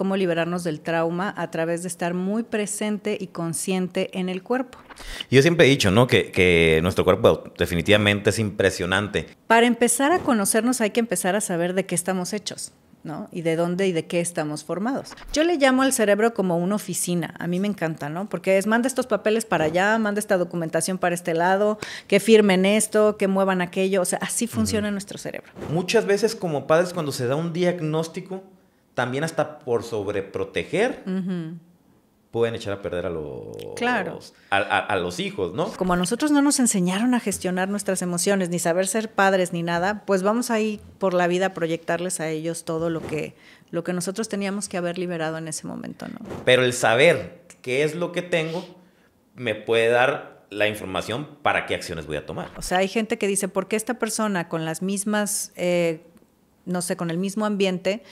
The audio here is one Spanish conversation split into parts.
cómo liberarnos del trauma a través de estar muy presente y consciente en el cuerpo. Yo siempre he dicho, ¿no? Que nuestro cuerpo definitivamente es impresionante. Para empezar a conocernos hay que empezar a saber de qué estamos hechos, ¿no? Y de dónde y de qué estamos formados. Yo le llamo al cerebro como una oficina. A mí me encanta, ¿no? Porque es manda estos papeles para allá, manda esta documentación para este lado, que firmen esto, que muevan aquello. O sea, así funciona nuestro cerebro. Muchas veces como padres cuando se da un diagnóstico, también hasta por sobreproteger, pueden echar a perder a los hijos, ¿no? Como a nosotros no nos enseñaron a gestionar nuestras emociones, ni saber ser padres, ni nada, pues vamos ahí por la vida a proyectarles a ellos todo lo que nosotros teníamos que haber liberado en ese momento, ¿no? Pero el saber qué es lo que tengo me puede dar la información para qué acciones voy a tomar. O sea, hay gente que dice, ¿por qué esta persona con las mismas, no sé, con el mismo ambiente,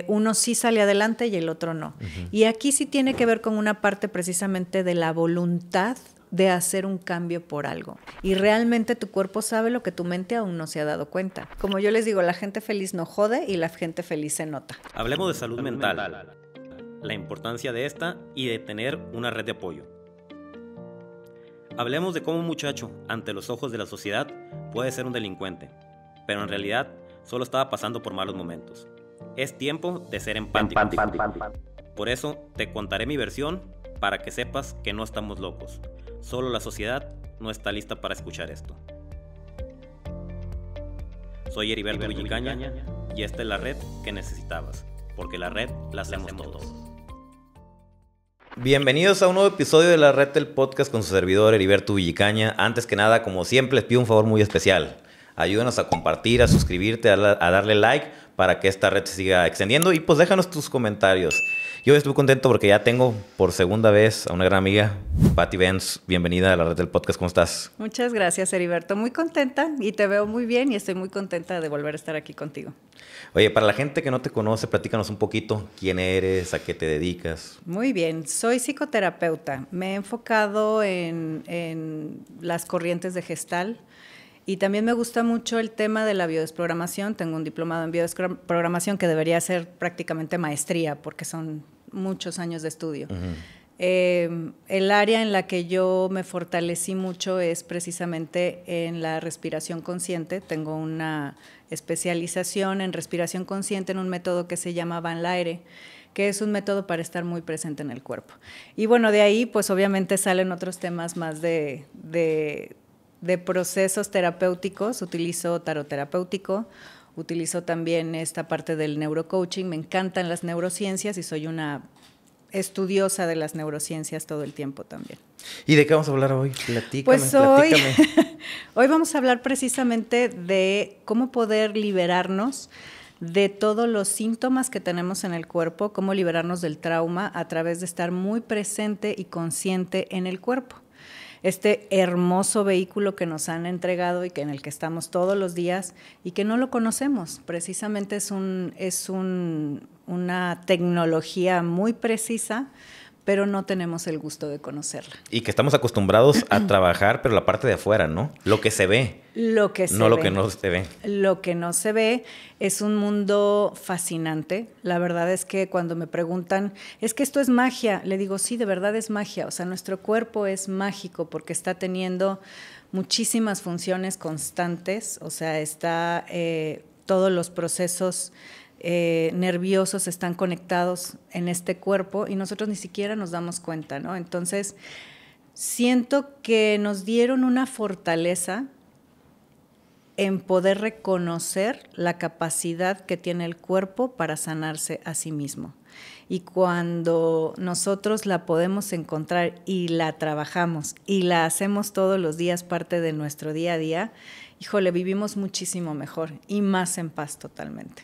uno sí sale adelante y el otro no? Y aquí sí tiene que ver con una parte precisamente de la voluntad de hacer un cambio por algo. Y realmente tu cuerpo sabe lo que tu mente aún no se ha dado cuenta. Como yo les digo, la gente feliz no jode y la gente feliz se nota. Hablemos de salud mental, la importancia de esta y de tener una red de apoyo. Hablemos de cómo un muchacho, ante los ojos de la sociedad, puede ser un delincuente, pero en realidad solo estaba pasando por malos momentos. Es tiempo de ser empático. Por eso te contaré mi versión para que sepas que no estamos locos. Solo la sociedad no está lista para escuchar esto. Soy Heriberto Villicaña y esta es la red que necesitabas, porque la red la hacemos todos. Bienvenidos a un nuevo episodio de la red del podcast con su servidor Heriberto Villicaña. Antes que nada, como siempre, les pido un favor muy especial. Ayúdanos a compartir, a suscribirte, a darle like para que esta red se siga extendiendo y pues déjanos tus comentarios. Yo estoy contento porque ya tengo por segunda vez a una gran amiga, Patti Benz. Bienvenida a la red del podcast, ¿cómo estás? Muchas gracias, Heriberto. Muy contenta y te veo muy bien y estoy muy contenta de volver a estar aquí contigo. Oye, para la gente que no te conoce, platícanos un poquito quién eres, a qué te dedicas. Muy bien, soy psicoterapeuta. Me he enfocado en las corrientes de Gestalt. Y también me gusta mucho el tema de la biodesprogramación. Tengo un diplomado en biodesprogramación que debería ser prácticamente maestría porque son muchos años de estudio. El área en la que yo me fortalecí mucho es precisamente en la respiración consciente. Tengo una especialización en respiración consciente en un método que se llama Van Laere, que es un método para estar muy presente en el cuerpo. Y bueno, de ahí pues obviamente salen otros temas más de procesos terapéuticos. Utilizo tarot terapéutico, utilizo también esta parte del neurocoaching. Me encantan las neurociencias y soy una estudiosa de las neurociencias todo el tiempo también. ¿Y de qué vamos a hablar hoy? Platícame, pues hoy vamos a hablar precisamente de cómo poder liberarnos de todos los síntomas que tenemos en el cuerpo, cómo liberarnos del trauma a través de estar muy presente y consciente en el cuerpo. Este hermoso vehículo que nos han entregado y en el que estamos todos los días y que no lo conocemos. Precisamente es una tecnología muy precisa, pero no tenemos el gusto de conocerla. Y que estamos acostumbrados a trabajar, pero la parte de afuera, ¿no? Lo que se ve. Lo que se ve. No lo que no se ve. Lo que no se ve es un mundo fascinante. La verdad es que cuando me preguntan, ¿es que esto es magia? Le digo, sí, de verdad es magia. O sea, nuestro cuerpo es mágico porque está teniendo muchísimas funciones constantes. O sea, está todos los procesos nerviosos están conectados en este cuerpo y nosotros ni siquiera nos damos cuenta, ¿no? Entonces, siento que nos dieron una fortaleza en poder reconocer la capacidad que tiene el cuerpo para sanarse a sí mismo. Y cuando nosotros la podemos encontrar y la trabajamos y la hacemos todos los días parte de nuestro día a día, híjole, vivimos muchísimo mejor y más en paz totalmente.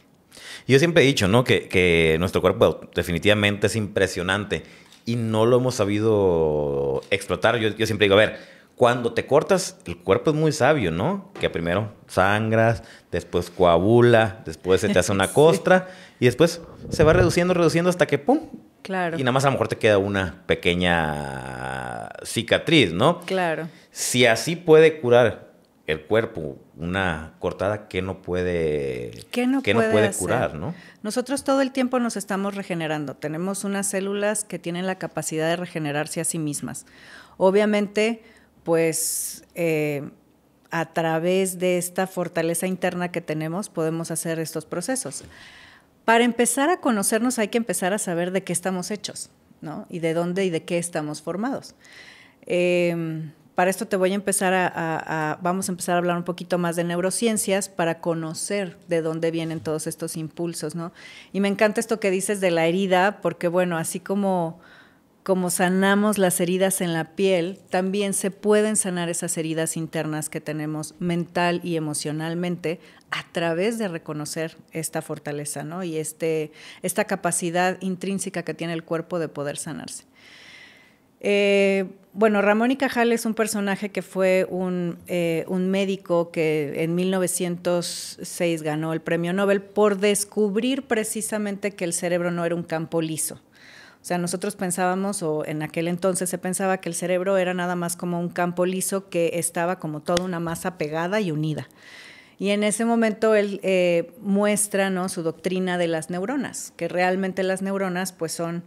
Yo siempre he dicho, ¿no? que nuestro cuerpo definitivamente es impresionante y no lo hemos sabido explotar. Yo siempre digo, a ver, cuando te cortas, el cuerpo es muy sabio, ¿no? Que primero sangras, después coagula, después se te hace una costra y después se va reduciendo hasta que ¡pum! Claro. Y nada más a lo mejor te queda una pequeña cicatriz, ¿no? Claro. Si así puede curar el cuerpo una cortada que no puede, ¿Qué no que no puede hacer? curar, ¿no? Nosotros todo el tiempo nos estamos regenerando. Tenemos unas células que tienen la capacidad de regenerarse a sí mismas. Obviamente, pues a través de esta fortaleza interna que tenemos podemos hacer estos procesos. Para empezar a conocernos hay que empezar a saber de qué estamos hechos, ¿no? Y de dónde y de qué estamos formados. Para esto te voy a empezar vamos a empezar a hablar un poquito más de neurociencias para conocer de dónde vienen todos estos impulsos, ¿no? Y me encanta esto que dices de la herida, porque bueno, así como sanamos las heridas en la piel, también se pueden sanar esas heridas internas que tenemos mental y emocionalmente a través de reconocer esta fortaleza, ¿no? Y esta capacidad intrínseca que tiene el cuerpo de poder sanarse. Bueno, Ramón y Cajal es un personaje que fue un médico que en 1906 ganó el premio Nobel por descubrir precisamente que el cerebro no era un campo liso. O sea, nosotros pensábamos, o en aquel entonces se pensaba que el cerebro era nada más como un campo liso que estaba como toda una masa pegada y unida. Y en ese momento él muestra, ¿no?, su doctrina de las neuronas, que realmente las neuronas pues son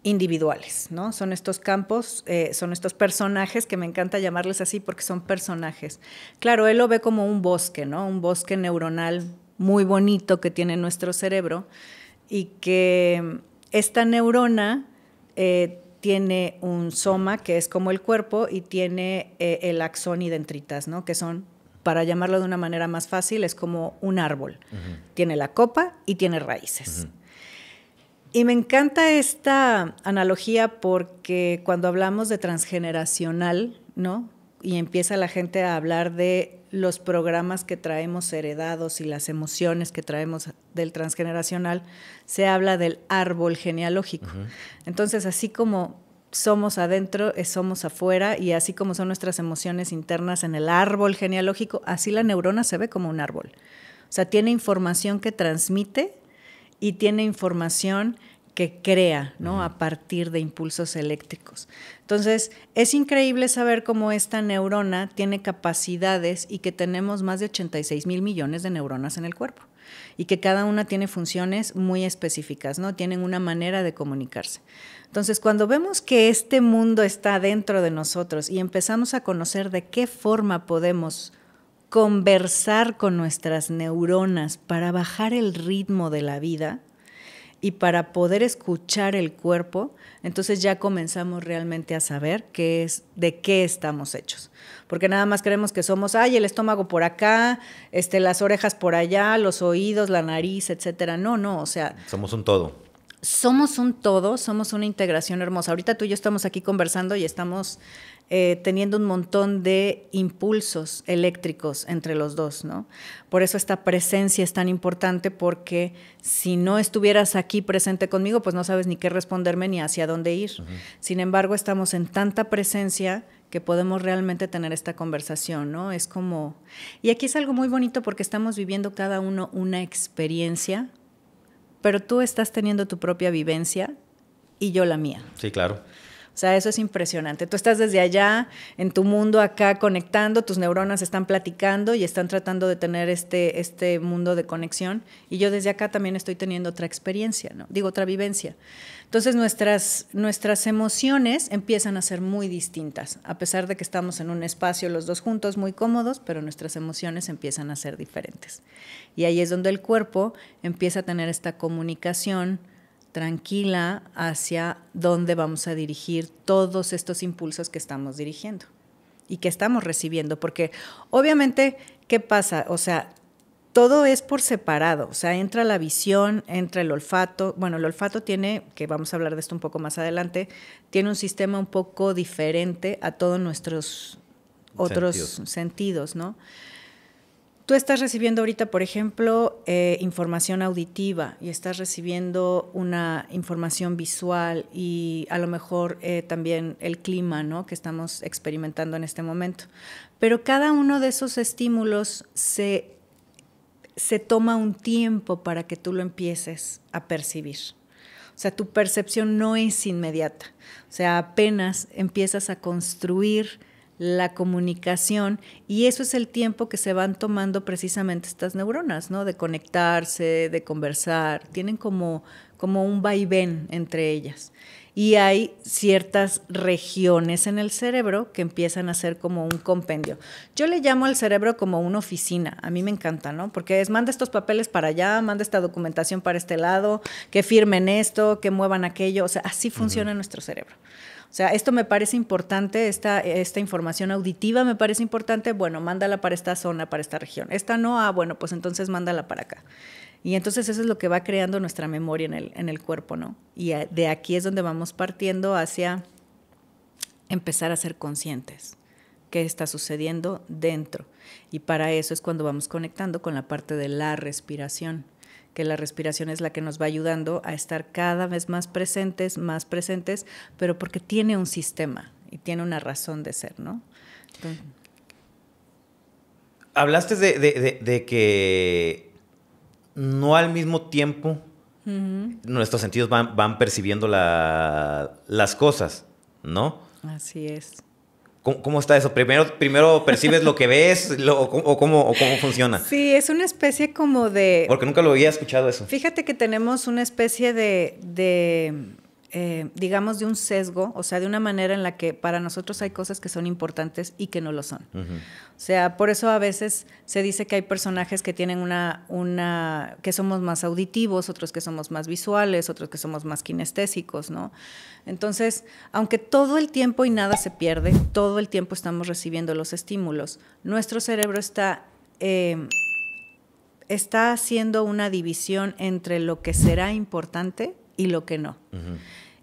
individuales, ¿no? Son estos campos, son estos personajes, que me encanta llamarles así porque son personajes. Claro, él lo ve como un bosque, ¿no? Un bosque neuronal muy bonito que tiene nuestro cerebro y que esta neurona tiene un soma, que es como el cuerpo, y tiene el axón y dendritas, ¿no? Que son, para llamarlo de una manera más fácil, es como un árbol. Uh-huh. Tiene la copa y tiene raíces. Uh-huh. Y me encanta esta analogía porque cuando hablamos de transgeneracional, ¿no?, y empieza la gente a hablar de los programas que traemos heredados y las emociones que traemos del transgeneracional, se habla del árbol genealógico. Uh-huh. Entonces, así como somos adentro, somos afuera, y así como son nuestras emociones internas en el árbol genealógico, así la neurona se ve como un árbol. O sea, tiene información que transmite y tiene información que crea, ¿no?, a partir de impulsos eléctricos. Entonces, es increíble saber cómo esta neurona tiene capacidades y que tenemos más de 86,000 millones de neuronas en el cuerpo y que cada una tiene funciones muy específicas, ¿no? Tienen una manera de comunicarse. Entonces, cuando vemos que este mundo está dentro de nosotros y empezamos a conocer de qué forma podemos conversar con nuestras neuronas para bajar el ritmo de la vida y para poder escuchar el cuerpo, entonces ya comenzamos realmente a saber de qué estamos hechos. Porque nada más creemos que somos, el estómago por acá, las orejas por allá, los oídos, la nariz, etcétera. No, o sea... Somos un todo. Somos un todo, somos una integración hermosa. Ahorita tú y yo estamos aquí conversando y estamos teniendo un montón de impulsos eléctricos entre los dos, ¿no? Por eso esta presencia es tan importante, porque si no estuvieras aquí presente conmigo, pues no sabes ni qué responderme ni hacia dónde ir. Uh-huh. Sin embargo, estamos en tanta presencia que podemos realmente tener esta conversación, ¿no? Es como... Y aquí es algo muy bonito porque estamos viviendo cada uno una experiencia, pero tú estás teniendo tu propia vivencia y yo la mía. Sí, claro. O sea, eso es impresionante. Tú estás desde allá, en tu mundo acá conectando, tus neuronas están platicando y están tratando de tener este mundo de conexión, y yo desde acá también estoy teniendo otra experiencia, ¿no? Digo, otra vivencia. Entonces nuestras emociones empiezan a ser muy distintas, a pesar de que estamos en un espacio los dos juntos muy cómodos, pero nuestras emociones empiezan a ser diferentes. Y ahí es donde el cuerpo empieza a tener esta comunicación tranquila hacia dónde vamos a dirigir todos estos impulsos que estamos dirigiendo y que estamos recibiendo, porque obviamente, ¿qué pasa? O sea, todo es por separado, o sea, entra la visión, entra el olfato. Bueno, el olfato tiene, que vamos a hablar de esto un poco más adelante, tiene un sistema un poco diferente a todos nuestros otros sentidos, ¿no? Tú estás recibiendo ahorita, por ejemplo, información auditiva, y estás recibiendo una información visual y a lo mejor también el clima, ¿no?, que estamos experimentando en este momento. Pero cada uno de esos estímulos se toma un tiempo para que tú lo empieces a percibir. O sea, tu percepción no es inmediata. O sea, apenas empiezas a construir la comunicación, y eso es el tiempo que se van tomando precisamente estas neuronas, ¿no? De conectarse, de conversar, tienen como un vaivén entre ellas. Y hay ciertas regiones en el cerebro que empiezan a ser como un compendio. Yo le llamo al cerebro como una oficina. A mí me encanta, ¿no? Porque manda estos papeles para allá, manda esta documentación para este lado, que firmen esto, que muevan aquello. O sea, así funciona nuestro cerebro. O sea, esto me parece importante, esta información auditiva me parece importante, bueno, mándala para esta zona, para esta región. Esta no, bueno, pues entonces mándala para acá. Y entonces eso es lo que va creando nuestra memoria en el cuerpo, ¿no? Y de aquí es donde vamos partiendo hacia empezar a ser conscientes qué está sucediendo dentro. Y para eso es cuando vamos conectando con la parte de la respiración, que la respiración es la que nos va ayudando a estar cada vez más presentes, pero porque tiene un sistema y tiene una razón de ser, ¿no? Entonces, hablaste de que no al mismo tiempo nuestros sentidos van percibiendo las cosas, ¿no? así es. ¿Cómo está eso? ¿Primero percibes lo que ves o cómo funciona? Sí, es una especie como de... Porque nunca lo había escuchado eso. Fíjate que tenemos una especie digamos, de un sesgo, o sea, de una manera en la que para nosotros hay cosas que son importantes y que no lo son. O sea, por eso a veces se dice que hay personajes que tienen que somos más auditivos, otros que somos más visuales, otros que somos más kinestésicos, ¿no? Entonces, aunque todo el tiempo y nada se pierde, todo el tiempo estamos recibiendo los estímulos, nuestro cerebro está haciendo una división entre lo que será importante y lo que no.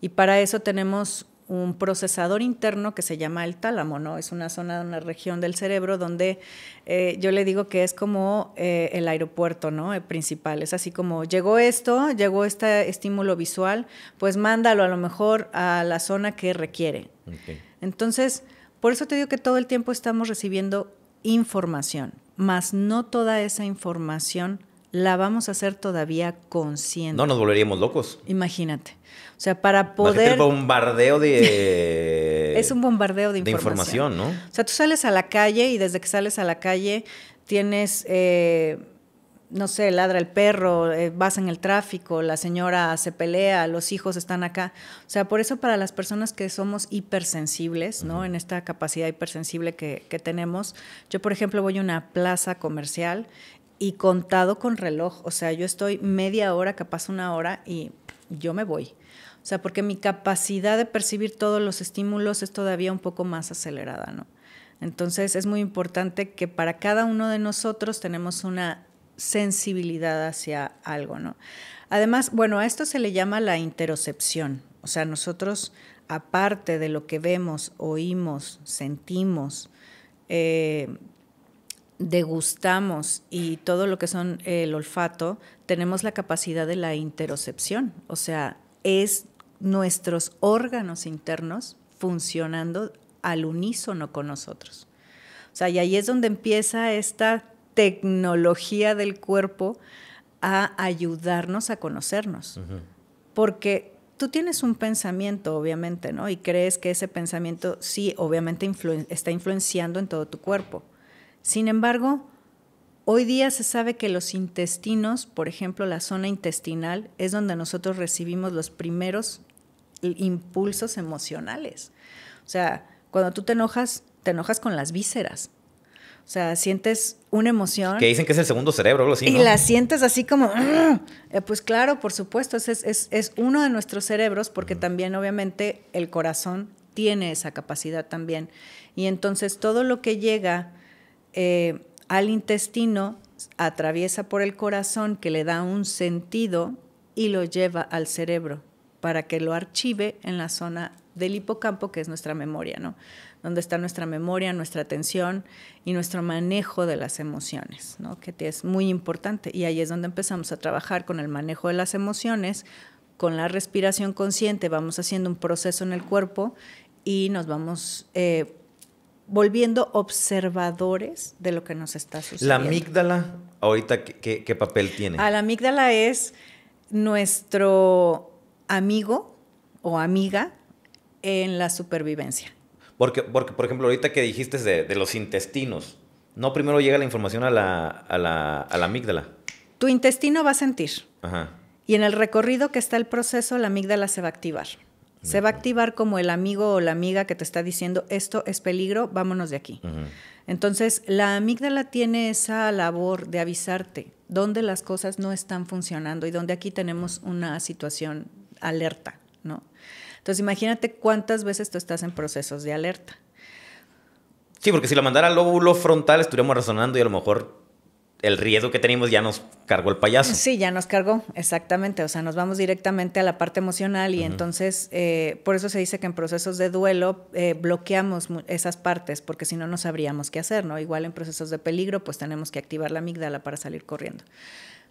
Y para eso tenemos un procesador interno que se llama el tálamo, ¿no? Es una zona, una región del cerebro donde yo le digo que es como el aeropuerto, ¿no? El principal. Es así como llegó este estímulo visual, pues mándalo a lo mejor a la zona que requiere. Okay. Entonces, por eso te digo que todo el tiempo estamos recibiendo información, más no toda esa información la vamos a hacer todavía consciente. No, nos volveríamos locos. Imagínate. O sea, para poder... El bombardeo de... Es un bombardeo de información. ¿No? O sea, tú sales a la calle y desde que sales a la calle tienes, no sé, ladra el perro, vas en el tráfico, la señora se pelea, los hijos están acá. O sea, por eso para las personas que somos hipersensibles, ¿no? En esta capacidad hipersensible que tenemos. Yo, por ejemplo, voy a una plaza comercial y contado con reloj, o sea, yo estoy media hora, capaz una hora y yo me voy. O sea, porque mi capacidad de percibir todos los estímulos es todavía un poco más acelerada, ¿no? Entonces, es muy importante que para cada uno de nosotros tenemos una sensibilidad hacia algo, ¿no? Además, bueno, a esto se le llama la interocepción. O sea, nosotros, aparte de lo que vemos, oímos, sentimos, degustamos y todo lo que son el olfato, tenemos la capacidad de la interocepción, o sea, es nuestros órganos internos funcionando al unísono con nosotros. O sea, y ahí es donde empieza esta tecnología del cuerpo a ayudarnos a conocernos. Porque tú tienes un pensamiento, obviamente, ¿no? Y crees que ese pensamiento sí, obviamente está influenciando en todo tu cuerpo. Sin embargo, hoy día se sabe que los intestinos, por ejemplo, la zona intestinal, es donde nosotros recibimos los primeros impulsos emocionales. O sea, cuando tú te enojas con las vísceras. O sea, sientes una emoción. Que dicen que es el segundo cerebro, algo así, ¿no? Y la sientes así como... pues claro, por supuesto, es uno de nuestros cerebros porque también, obviamente, el corazón tiene esa capacidad también. Y entonces todo lo que llega... al intestino, atraviesa por el corazón que le da un sentido y lo lleva al cerebro para que lo archive en la zona del hipocampo, que es nuestra memoria, ¿no? Donde está nuestra memoria, nuestra atención y nuestro manejo de las emociones, ¿no? Que es muy importante. Y ahí es donde empezamos a trabajar con el manejo de las emociones, con la respiración consciente, vamos haciendo un proceso en el cuerpo y nos vamos... volviendo observadores de lo que nos está sucediendo. La amígdala, ahorita, ¿qué papel tiene? La amígdala es nuestro amigo o amiga en la supervivencia. Porque, por ejemplo, ahorita que dijiste de los intestinos, no primero llega la información a la amígdala. Tu intestino va a sentir. Ajá. Y en el recorrido que está el proceso, la amígdala se va a activar. Se va a activar como el amigo o la amiga que te está diciendo, esto es peligro, vámonos de aquí. Entonces, la amígdala tiene esa labor de avisarte dónde las cosas no están funcionando y dónde aquí tenemos una situación alerta, ¿no? Entonces, imagínate cuántas veces tú estás en procesos de alerta. Sí, porque si la mandara al lóbulo frontal estuviéramos razonando y a lo mejor el riesgo que teníamos ya nos cargó el payaso. Sí, ya nos cargó, exactamente. O sea, nos vamos directamente a la parte emocional y entonces, por eso se dice que en procesos de duelo bloqueamos esas partes, porque si no, no sabríamos qué hacer, ¿no? Igual en procesos de peligro, pues tenemos que activar la amígdala para salir corriendo.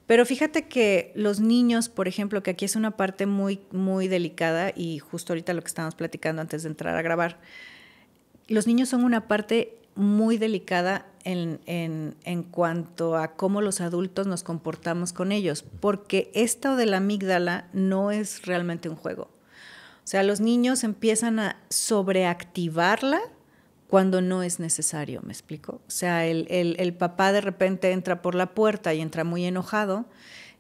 Pero fíjate que los niños, por ejemplo, que aquí es una parte muy, muy delicada y justo ahorita lo que estábamos platicando antes de entrar a grabar, los niños son una parte muy delicada en cuanto a cómo los adultos nos comportamos con ellos, porque esto de la amígdala no es realmente un juego. O sea, los niños empiezan a sobreactivarla cuando no es necesario, ¿me explico? O sea, el papá de repente entra por la puerta y entra muy enojado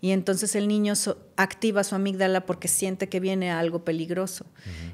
y entonces el niño activa su amígdala porque siente que viene algo peligroso.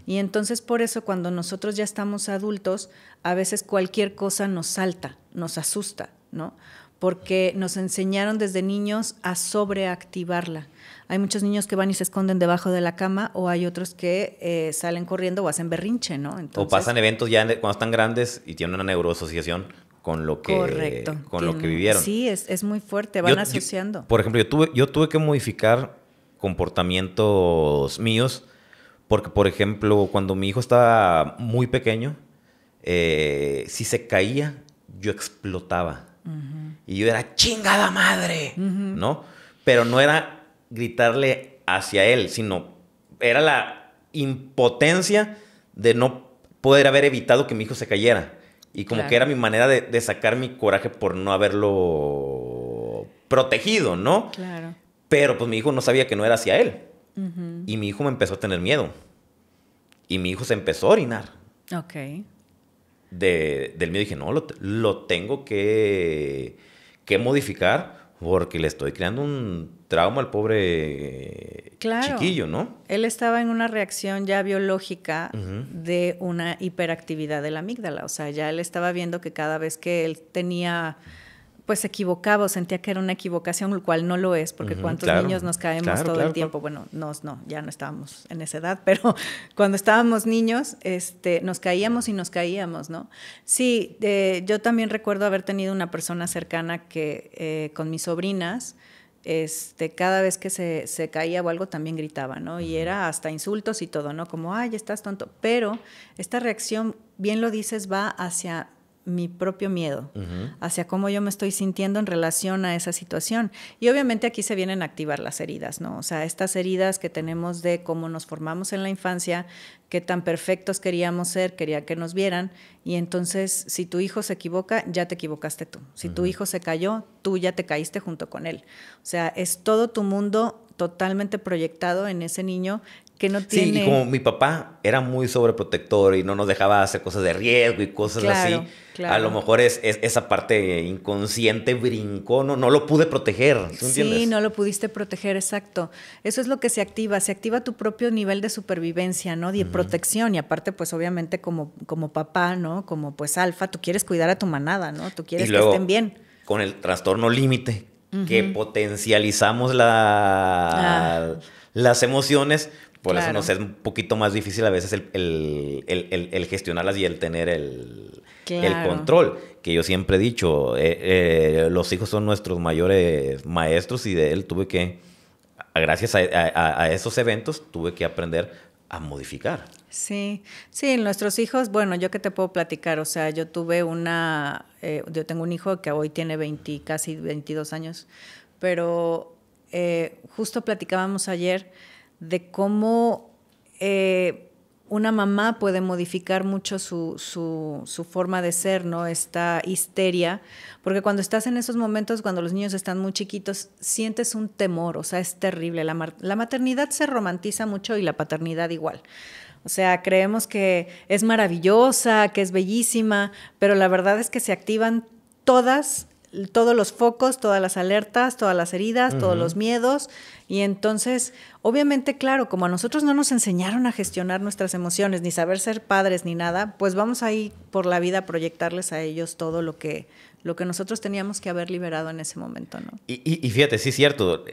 Y entonces por eso cuando nosotros ya estamos adultos, a veces cualquier cosa nos salta, nos asusta, ¿no? Porque nos enseñaron desde niños a sobreactivarla. Hay muchos niños que van y se esconden debajo de la cama o hay otros que salen corriendo o hacen berrinche, ¿no? Entonces, o pasan eventos ya cuando están grandes y tienen una neuroasociación con lo que, correcto, lo que vivieron. Sí, es muy fuerte, van asociando. Por ejemplo, yo tuve que modificar comportamientos míos porque, por ejemplo, cuando mi hijo estaba muy pequeño, si se caía, yo explotaba. Y yo era chingada madre, ¿no? Pero no era gritarle hacia él, sino era la impotencia de no poder haber evitado que mi hijo se cayera. Y como que era mi manera de sacar mi coraje por no haberlo protegido, ¿no? Claro. Pero pues mi hijo no sabía que no era hacia él. Y mi hijo me empezó a tener miedo. Y mi hijo se empezó a orinar. Ok. Del miedo dije, no, lo tengo que modificar porque le estoy creando un trauma al pobre chiquillo, ¿no? Él estaba en una reacción ya biológica de una hiperactividad de la amígdala. O sea, ya él estaba viendo que cada vez que él tenía, pues se equivocaba o sentía que era una equivocación, lo cual no lo es, porque cuántos niños nos caemos todo el tiempo. Bueno, no, ya no estábamos en esa edad, pero cuando estábamos niños, nos caíamos y nos caíamos, ¿no? Sí, yo también recuerdo haber tenido una persona cercana que con mis sobrinas, cada vez que se caía o algo también gritaba, ¿no? Y era hasta insultos y todo, ¿no? Como, ay, estás tonto. Pero esta reacción, bien lo dices, va hacia mi propio miedo, hacia cómo yo me estoy sintiendo en relación a esa situación. Y obviamente aquí se vienen a activar las heridas, ¿no? O sea, estas heridas que tenemos de cómo nos formamos en la infancia, qué tan perfectos queríamos ser, quería que nos vieran, y entonces si tu hijo se equivoca, ya te equivocaste tú. Si tu hijo se cayó, tú ya te caíste junto con él. O sea, es todo tu mundo totalmente proyectado en ese niño que no tiene... Sí, y como mi papá era muy sobreprotector y no nos dejaba hacer cosas de riesgo y cosas así, a lo mejor esa parte inconsciente brincó, no lo pude proteger, ¿sí entiendes? Sí, no lo pudiste proteger, exacto. Eso es lo que se activa tu propio nivel de supervivencia, ¿no? De protección, y aparte, pues obviamente como papá, ¿no? Como pues alfa, tú quieres cuidar a tu manada, ¿no? Tú quieres que estén bien. Con el trastorno límite, que potencializamos las emociones. Por eso nos es un poquito más difícil a veces el gestionarlas y el tener el control. Que yo siempre he dicho, los hijos son nuestros mayores maestros y de él tuve que, gracias a esos eventos, tuve que aprender a modificar. Sí, nuestros hijos, bueno, yo qué te puedo platicar, o sea, yo tuve yo tengo un hijo que hoy tiene casi 22 años, pero justo platicábamos ayer de cómo una mamá puede modificar mucho su forma de ser, ¿no? Esta histeria, porque cuando estás en esos momentos, cuando los niños están muy chiquitos, sientes un temor, o sea, es terrible. La maternidad se romantiza mucho y la paternidad igual. O sea, creemos que es maravillosa, que es bellísima, pero la verdad es que se activan todos los focos, todas las alertas, todas las heridas, todos los miedos. Y entonces, obviamente, claro, como a nosotros no nos enseñaron a gestionar nuestras emociones, ni saber ser padres, ni nada, pues vamos ahí por la vida a proyectarles a ellos todo lo que nosotros teníamos que haber liberado en ese momento, ¿no? Y fíjate, sí es cierto,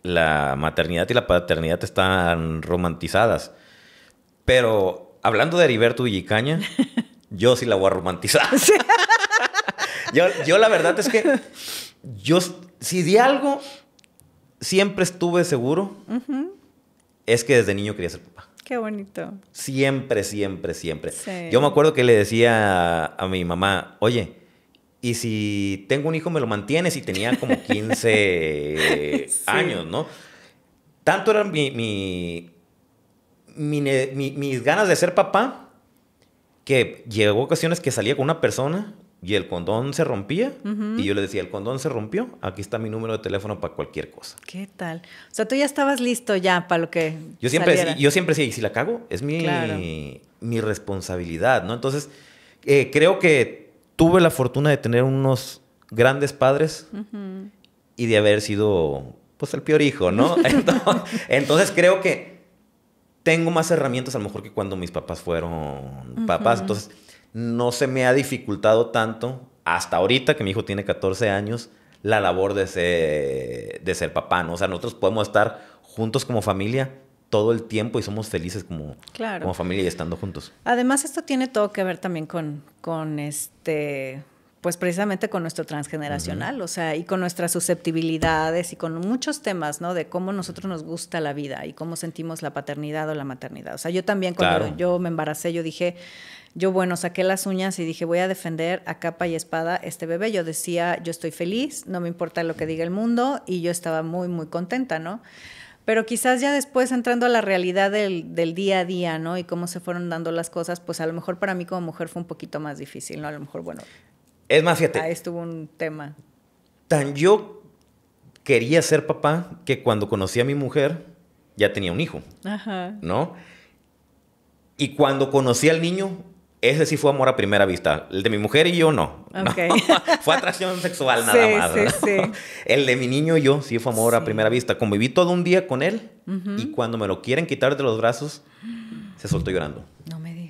la maternidad y la paternidad están romantizadas. Pero hablando de Heriberto Villicaña, yo sí la voy a romantizar. Sí. Yo la verdad es que si de algo siempre estuve seguro, es que desde niño quería ser papá. Qué bonito. Siempre, siempre, siempre. Sí. Yo me acuerdo que le decía a mi mamá, oye, ¿y si tengo un hijo me lo mantienes? Y tenía como 15 sí. años, ¿no? Tanto era mis ganas de ser papá, que llegó ocasiones que salía con una persona y el condón se rompía, y yo le decía, el condón se rompió, aquí está mi número de teléfono para cualquier cosa. ¿Qué tal? O sea, tú ya estabas listo ya para lo que yo siempre decía, y si la cago, es mi responsabilidad, ¿no? Entonces, creo que tuve la fortuna de tener unos grandes padres y de haber sido, pues, el peor hijo, ¿no? Entonces creo que tengo más herramientas a lo mejor que cuando mis papás fueron papás. Entonces, no se me ha dificultado tanto, hasta ahorita que mi hijo tiene 14 años, la labor de ser papá, ¿no? O sea, nosotros podemos estar juntos como familia todo el tiempo y somos felices como familia y estando juntos. Además, esto tiene todo que ver también con pues precisamente con nuestro transgeneracional, o sea, y con nuestras susceptibilidades y con muchos temas, ¿no? De cómo nosotros nos gusta la vida y cómo sentimos la paternidad o la maternidad. O sea, yo también cuando yo me embaracé, yo dije, saqué las uñas y dije, voy a defender a capa y espada este bebé. Yo decía, yo estoy feliz, no me importa lo que diga el mundo, y yo estaba muy, muy contenta, ¿no? Pero quizás ya después, entrando a la realidad del día a día, ¿no? Y cómo se fueron dando las cosas, pues a lo mejor para mí como mujer fue un poquito más difícil, ¿no? A lo mejor, bueno... Es más, fíjate. Ahí estuvo un tema. Tan yo quería ser papá que cuando conocí a mi mujer ya tenía un hijo. Ajá. ¿No? Y cuando conocí al niño, ese sí fue amor a primera vista. El de mi mujer y yo no. Okay. ¿No? Fue atracción sexual nada más. Sí, ¿no? sí. El de mi niño y yo sí fue amor a primera vista. Conviví todo un día con él y cuando me lo quieren quitar de los brazos, se soltó llorando. No me digas.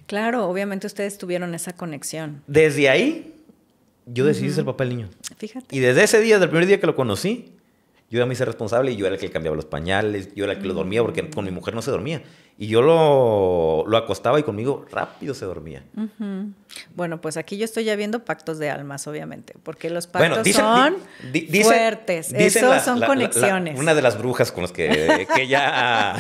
Claro, obviamente ustedes tuvieron esa conexión. Desde ahí, yo decidí ser papá del niño. Fíjate. Y desde ese día, desde el primer día que lo conocí, yo era mi ser responsable y yo era el que le cambiaba los pañales, yo era el que lo dormía porque con mi mujer no se dormía. Y yo lo acostaba y conmigo rápido se dormía. Bueno, pues aquí yo estoy ya viendo pactos de almas, obviamente, porque los pactos son fuertes. Esos son conexiones. Una de las brujas con las que ya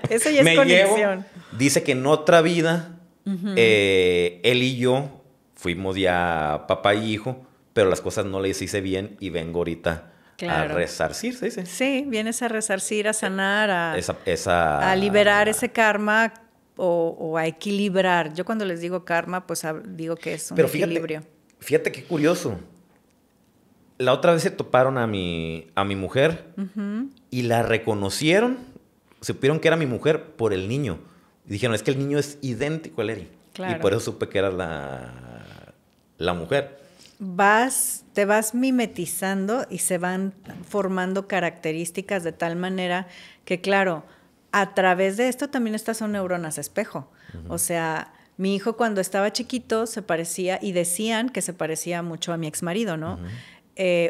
eso ya es conexión. Dice que en otra vida él y yo fuimos ya papá y hijo, pero las cosas no les hice bien y vengo ahorita a resarcir, ¿se dice? Sí, vienes a resarcir, a sanar, a liberar ese karma o a equilibrar. Yo cuando les digo karma, pues digo que es un equilibrio. Fíjate qué curioso. La otra vez se toparon a mi mujer y la reconocieron, supieron que era mi mujer por el niño. Y dijeron, es que el niño es idéntico al Eri. Claro. Y por eso supe que era la mujer. Te vas mimetizando y se van formando características de tal manera que, claro, a través de esto también estas son neuronas espejo. O sea, mi hijo cuando estaba chiquito se parecía, y decían que se parecía mucho a mi exmarido, ¿no?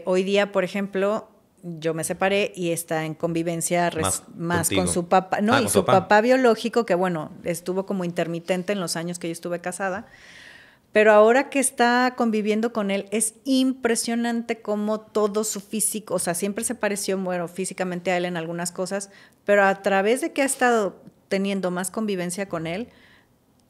Hoy día, por ejemplo... Yo me separé y está en convivencia más con su papá. No, y su papá biológico, que bueno, estuvo como intermitente en los años que yo estuve casada. Pero ahora que está conviviendo con él, es impresionante cómo todo su físico, o sea, siempre se pareció, bueno, físicamente a él en algunas cosas, pero a través de que ha estado teniendo más convivencia con él,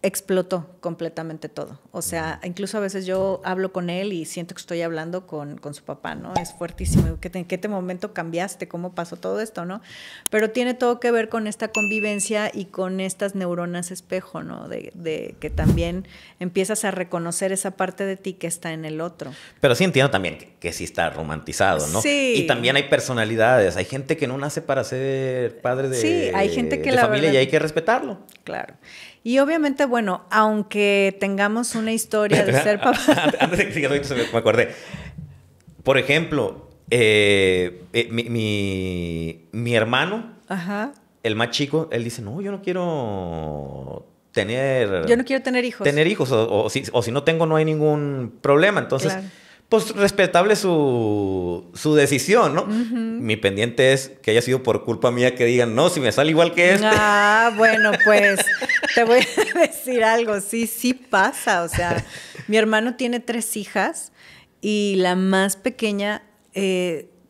explotó completamente todo. O sea, incluso a veces yo hablo con él y siento que estoy hablando con su papá, ¿no? Es fuertísimo. ¿En qué momento cambiaste? ¿Cómo pasó todo esto, no? Pero tiene todo que ver con esta convivencia y con estas neuronas espejo, ¿no? De que también empiezas a reconocer esa parte de ti que está en el otro. Pero sí entiendo también que sí está romantizado, ¿no? Sí. Y también hay personalidades. Hay gente que no nace para ser padre de, sí, hay gente que de la familia, verdad, y hay que respetarlo. Claro. Y obviamente, bueno, aunque tengamos una historia de ser papá... Antes de que sigas, ahorita me acordé. Por ejemplo, mi hermano, Ajá. el más chico, él dice, no, yo no quiero tener hijos. Tener hijos, o si no tengo, no hay ningún problema. Entonces, claro. pues respetable su decisión, ¿no? Mi pendiente es que haya sido por culpa mía que digan, no, si me sale igual que este. Ah, bueno, pues te voy a decir algo. Sí pasa. O sea, mi hermano tiene 3 hijas y la más pequeña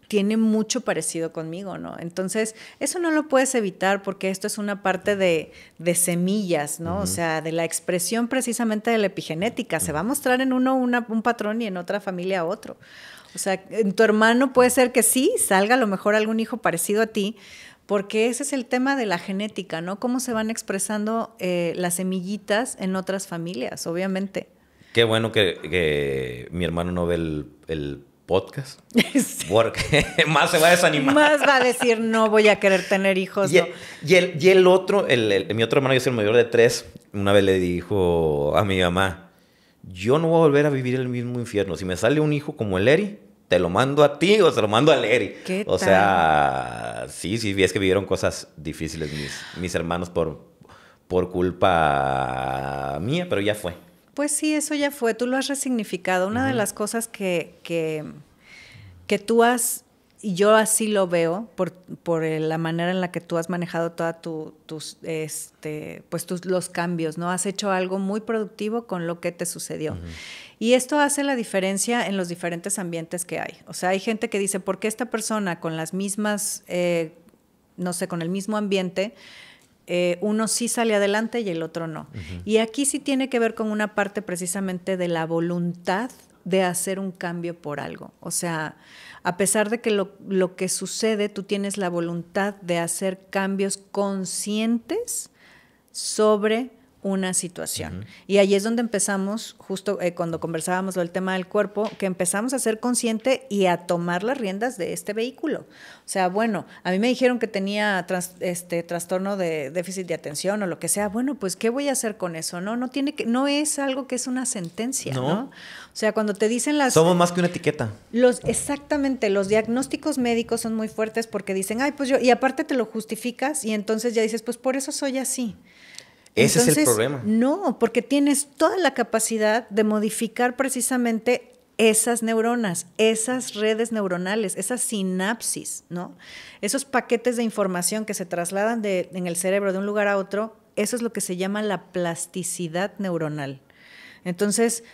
tiene mucho parecido conmigo, ¿no? Entonces, eso no lo puedes evitar porque esto es una parte de semillas, ¿no? O sea, de la expresión precisamente de la epigenética. Se va a mostrar en uno un patrón y en otra familia otro. O sea, en tu hermano puede ser que sí, salga a lo mejor algún hijo parecido a ti, porque ese es el tema de la genética, ¿no? Cómo se van expresando las semillitas en otras familias, obviamente. Qué bueno que mi hermano no ve el podcast. Sí. Porque más se va a desanimar. Más va a decir, no voy a querer tener hijos. Y el otro, mi otro hermano, yo soy el mayor de 3, una vez le dijo a mi mamá, yo no voy a volver a vivir el mismo infierno. Si me sale un hijo como el Eri, te lo mando a ti o se lo mando al Eri. ¿Qué o tal? sea, sí, es que vivieron cosas difíciles mis hermanos por culpa mía, pero ya fue. Pues sí, eso ya fue, tú lo has resignificado. Una de las cosas que tú has, y yo así lo veo, por la manera en la que tú has manejado toda los cambios, ¿no? Has hecho algo muy productivo con lo que te sucedió. Y esto hace la diferencia en los diferentes ambientes que hay. O sea, hay gente que dice, ¿por qué esta persona con las mismas, no sé, con el mismo ambiente, uno sí sale adelante y el otro no? Y aquí sí tiene que ver con una parte precisamente de la voluntad de hacer un cambio por algo. O sea, a pesar de que lo que sucede, tú tienes la voluntad de hacer cambios conscientes sobre una situación. Y ahí es donde empezamos, justo cuando conversábamos del tema del cuerpo, que empezamos a ser consciente y a tomar las riendas de este vehículo. O sea, bueno, a mí me dijeron que tenía trastorno de déficit de atención o lo que sea. Bueno, pues, ¿qué voy a hacer con eso? No es algo que es una sentencia, ¿no? O sea, cuando te dicen Somos más que una etiqueta. Exactamente, los diagnósticos médicos son muy fuertes porque dicen, ay, pues y aparte te lo justificas y entonces ya dices, pues por eso soy así. Ese Entonces, es el problema. No, porque tienes toda la capacidad de modificar precisamente esas neuronas, esas redes neuronales, esas sinapsis, ¿no? Esos paquetes de información que se trasladan en el cerebro de un lugar a otro, eso es lo que se llama la plasticidad neuronal. Entonces,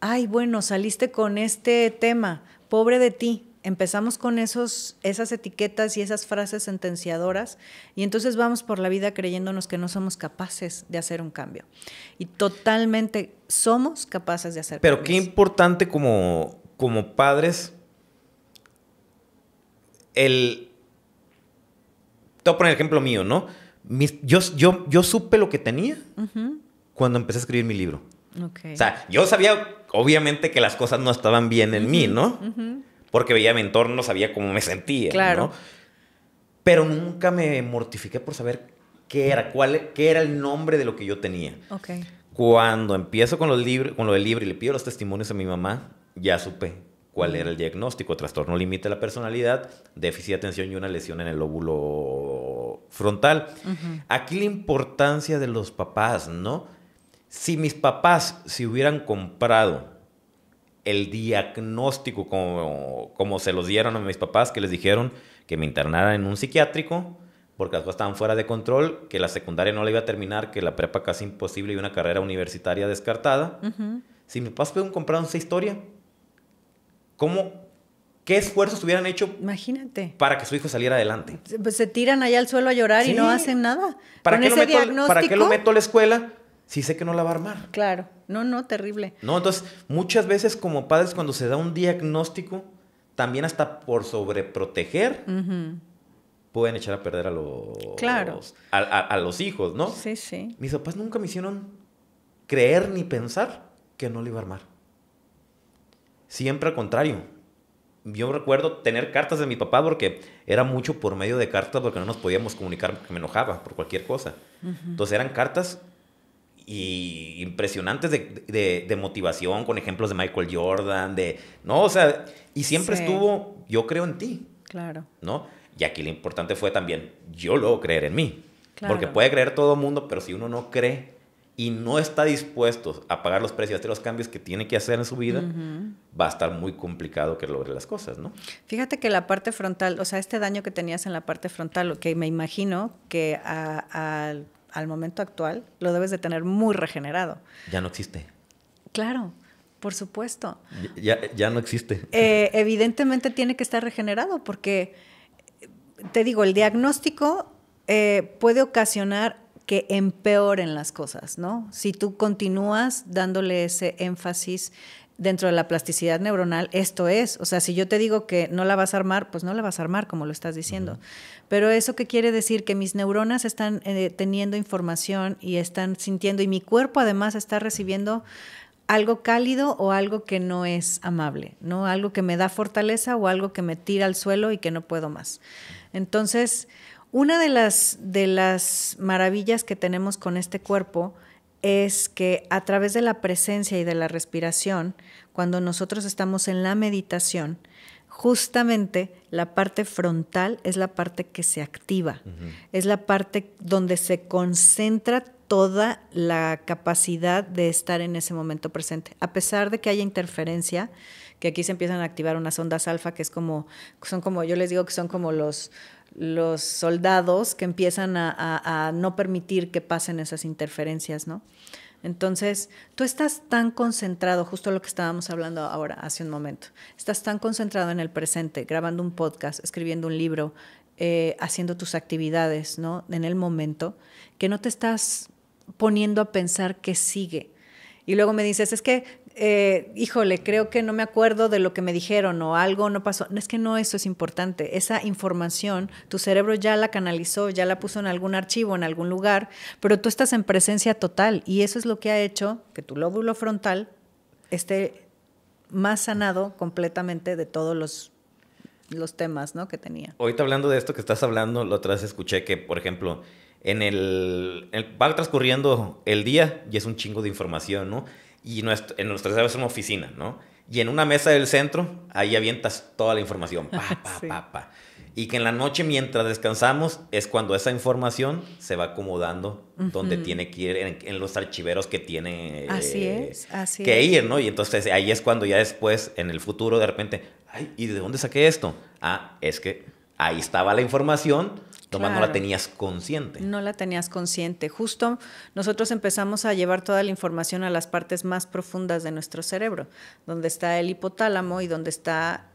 ay, bueno, saliste con este tema, pobre de ti. Empezamos con esas etiquetas y esas frases sentenciadoras y entonces vamos por la vida creyéndonos que no somos capaces de hacer un cambio. Y totalmente somos capaces de hacer cambios. Pero qué importante como padres te voy a poner el ejemplo mío, ¿no? Yo supe lo que tenía cuando empecé a escribir mi libro. Okay. O sea, yo sabía obviamente que las cosas no estaban bien en mí, ¿no? Porque veía mi entorno, sabía cómo me sentía, claro, ¿no? Pero nunca me mortifiqué por saber qué era el nombre de lo que yo tenía. Okay. Cuando empiezo con lo del libro y le pido los testimonios a mi mamá, ya supe cuál era el diagnóstico: trastorno límite de la personalidad, déficit de atención y una lesión en el lóbulo frontal. Aquí la importancia de los papás, ¿no? Si mis papás se hubieran comprado el diagnóstico como se los dieron a mis papás, que les dijeron que me internaran en un psiquiátrico porque las cosas estaban fuera de control, que la secundaria no la iba a terminar, que la prepa casi imposible y una carrera universitaria descartada. Si mis papás hubieran comprado esa historia, ¿qué esfuerzos hubieran hecho? Imagínate. Para que su hijo saliera adelante? Pues se tiran allá al suelo a llorar y no hacen nada. ¿Para qué lo meto a la escuela? sí sé que no la va a armar. Claro. No, terrible. No, entonces, muchas veces como padres cuando se da un diagnóstico, también hasta por sobreproteger, pueden echar a perder a a los hijos, ¿no? Sí, sí. Mis papás nunca me hicieron creer ni pensar que no lo iba a armar. Siempre al contrario. Yo recuerdo tener cartas de mi papá porque era mucho por medio de cartas porque no nos podíamos comunicar porque me enojaba por cualquier cosa. Entonces eran cartas impresionantes de motivación con ejemplos de Michael Jordan, no, o sea, y siempre estuvo, yo creo en ti. Claro. ¿No? Y aquí lo importante fue también, yo luego creer en mí. Claro. Porque puede creer todo el mundo, pero si uno no cree y no está dispuesto a pagar los precios de los cambios que tiene que hacer en su vida, va a estar muy complicado que logre las cosas, ¿no? Fíjate que la parte frontal, o sea, este daño que tenías en la parte frontal, que me imagino que al momento actual lo debes de tener muy regenerado. Ya no existe. Claro, por supuesto. Ya no existe. Evidentemente tiene que estar regenerado porque, te digo, el diagnóstico puede ocasionar que empeoren las cosas, ¿no? Si tú continúas dándole ese énfasis dentro de la plasticidad neuronal, esto es, o sea, si yo te digo que no la vas a armar, pues no la vas a armar, como lo estás diciendo. Pero ¿eso qué quiere decir? Que mis neuronas están teniendo información y están sintiendo, y mi cuerpo además está recibiendo algo cálido o algo que no es amable, ¿no? Algo que me da fortaleza o algo que me tira al suelo y que no puedo más. Entonces, una de las maravillas que tenemos con este cuerpo es que a través de la presencia y de la respiración, cuando nosotros estamos en la meditación, justamente la parte frontal es la parte que se activa, es la parte donde se concentra toda la capacidad de estar en ese momento presente. A pesar de que haya interferencia, que aquí se empiezan a activar unas ondas alfa, que son como, yo les digo que son como los soldados que empiezan a no permitir que pasen esas interferencias, ¿no? Entonces, tú estás tan concentrado, justo lo que estábamos hablando ahora, hace un momento, estás tan concentrado en el presente, grabando un podcast, escribiendo un libro, haciendo tus actividades, ¿no? En el momento, que no te estás poniendo a pensar qué sigue. Y luego me dices, es que híjole, creo que no me acuerdo de lo que me dijeron o algo no pasó. Es que no, eso es importante. Esa información, tu cerebro ya la canalizó, ya la puso en algún archivo, en algún lugar, pero tú estás en presencia total y eso es lo que ha hecho que tu lóbulo frontal esté más sanado completamente de todos los temas, ¿no?, que tenía. Ahorita hablando de esto que estás hablando, la otra vez escuché que, por ejemplo, va transcurriendo el día y es un chingo de información, ¿no? Y en nuestra cerebro es una oficina, ¿no? Y en una mesa del centro, ahí avientas toda la información, Sí. Y que en la noche, mientras descansamos, es cuando esa información se va acomodando donde tiene que ir, en los archiveros que tiene así que es. ir, ¿no? Y entonces ahí es cuando ya después, en el futuro, de repente, ay, ¿y de dónde saqué esto? Ah, es que ahí estaba la información, nomás no la tenías consciente. No la tenías consciente. Justo nosotros empezamos a llevar toda la información a las partes más profundas de nuestro cerebro, donde está el hipotálamo y donde está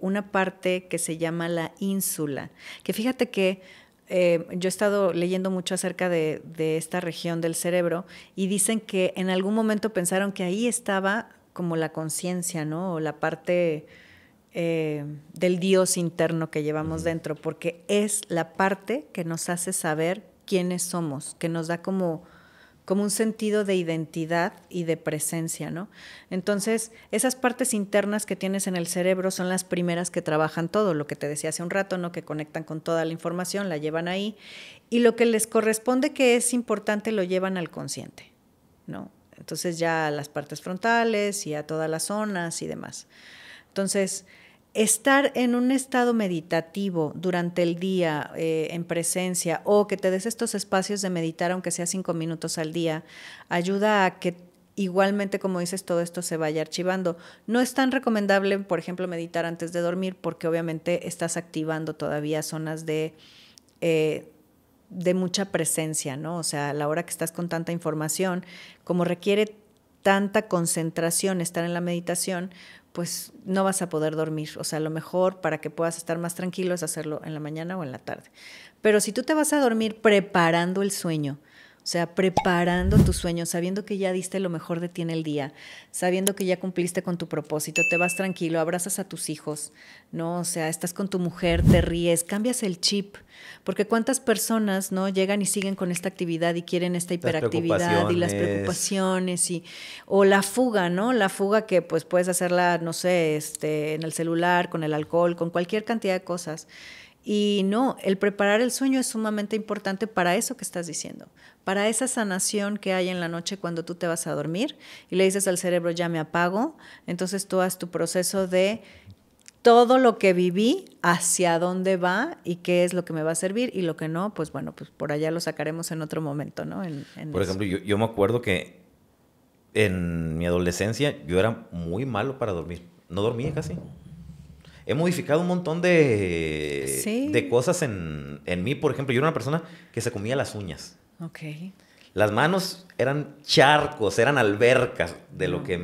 una parte que se llama la ínsula. Que fíjate que yo he estado leyendo mucho acerca de esta región del cerebro y dicen que en algún momento pensaron que ahí estaba como la conciencia, ¿no? O la parte del Dios interno que llevamos dentro, porque es la parte que nos hace saber quiénes somos, que nos da como un sentido de identidad y de presencia, ¿no? Entonces, esas partes internas que tienes en el cerebro son las primeras que trabajan todo, lo que te decía hace un rato, ¿no?, que conectan con toda la información, la llevan ahí, y lo que les corresponde que es importante lo llevan al consciente, ¿no? Entonces ya a las partes frontales y a todas las zonas y demás. Entonces, estar en un estado meditativo durante el día, en presencia, o que te des estos espacios de meditar, aunque sea 5 minutos al día, ayuda a que igualmente, como dices, todo esto se vaya archivando. No es tan recomendable, por ejemplo, meditar antes de dormir, porque obviamente estás activando todavía zonas de mucha presencia, ¿no? O sea, a la hora que estás con tanta información, como requiere tanta concentración estar en la meditación, pues no vas a poder dormir. O sea, lo mejor para que puedas estar más tranquilo es hacerlo en la mañana o en la tarde. Pero si tú te vas a dormir preparando el sueño, O sea, preparando tu sueño, sabiendo que ya diste lo mejor de ti en el día, sabiendo que ya cumpliste con tu propósito, te vas tranquilo, abrazas a tus hijos, ¿no? O sea, estás con tu mujer, te ríes, cambias el chip. Porque cuántas personas, ¿no? Llegan y siguen con esta actividad y quieren esta hiperactividad y las preocupaciones o la fuga, ¿no? La fuga que pues puedes hacerla, no sé, en el celular, con el alcohol, con cualquier cantidad de cosas. Y no, el preparar el sueño es sumamente importante para eso que estás diciendo, para esa sanación que hay en la noche cuando tú te vas a dormir y le dices al cerebro, ya me apago, entonces tú haz tu proceso de todo lo que viví, hacia dónde va y qué es lo que me va a servir y lo que no, pues bueno, pues por allá lo sacaremos en otro momento, ¿no? Por ejemplo, yo me acuerdo que en mi adolescencia yo era muy malo para dormir, no dormía casi. He modificado un montón de cosas en mí. Por ejemplo, yo era una persona que se comía las uñas. Ok. Las manos eran charcos, eran albercas de lo que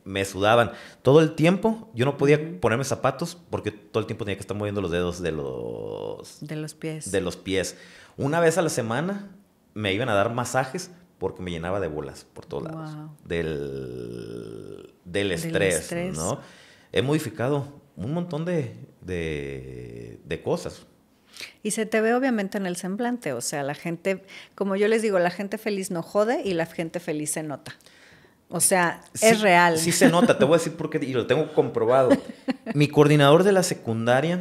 me sudaban. Todo el tiempo yo no podía ponerme zapatos porque todo el tiempo tenía que estar moviendo los dedos de los pies. De los pies. Una vez a la semana me iban a dar masajes porque me llenaba de bolas por todos lados. Del estrés, ¿no? He modificado un montón de cosas. Y se te ve obviamente en el semblante, o sea, la gente, como yo les digo, la gente feliz no jode y la gente feliz se nota. O sea, sí, es real. Sí se nota, te voy a decir por qué, y lo tengo comprobado. Mi coordinador de la secundaria,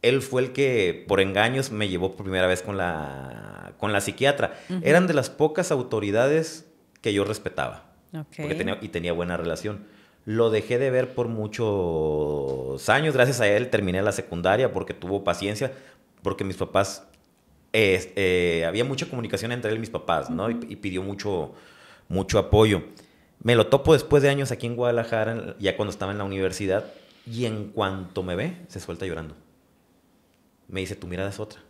él fue el que por engaños me llevó por primera vez con la psiquiatra. Eran de las pocas autoridades que yo respetaba. Porque tenía buena relación. Lo dejé de ver por muchos años. Gracias a él terminé la secundaria porque tuvo paciencia, porque mis papás, había mucha comunicación entre él y mis papás, ¿no? Y pidió mucho apoyo. Me lo topo después de años aquí en Guadalajara, ya cuando estaba en la universidad, y en cuanto me ve, se suelta llorando. Me dice, tu mirada es otra.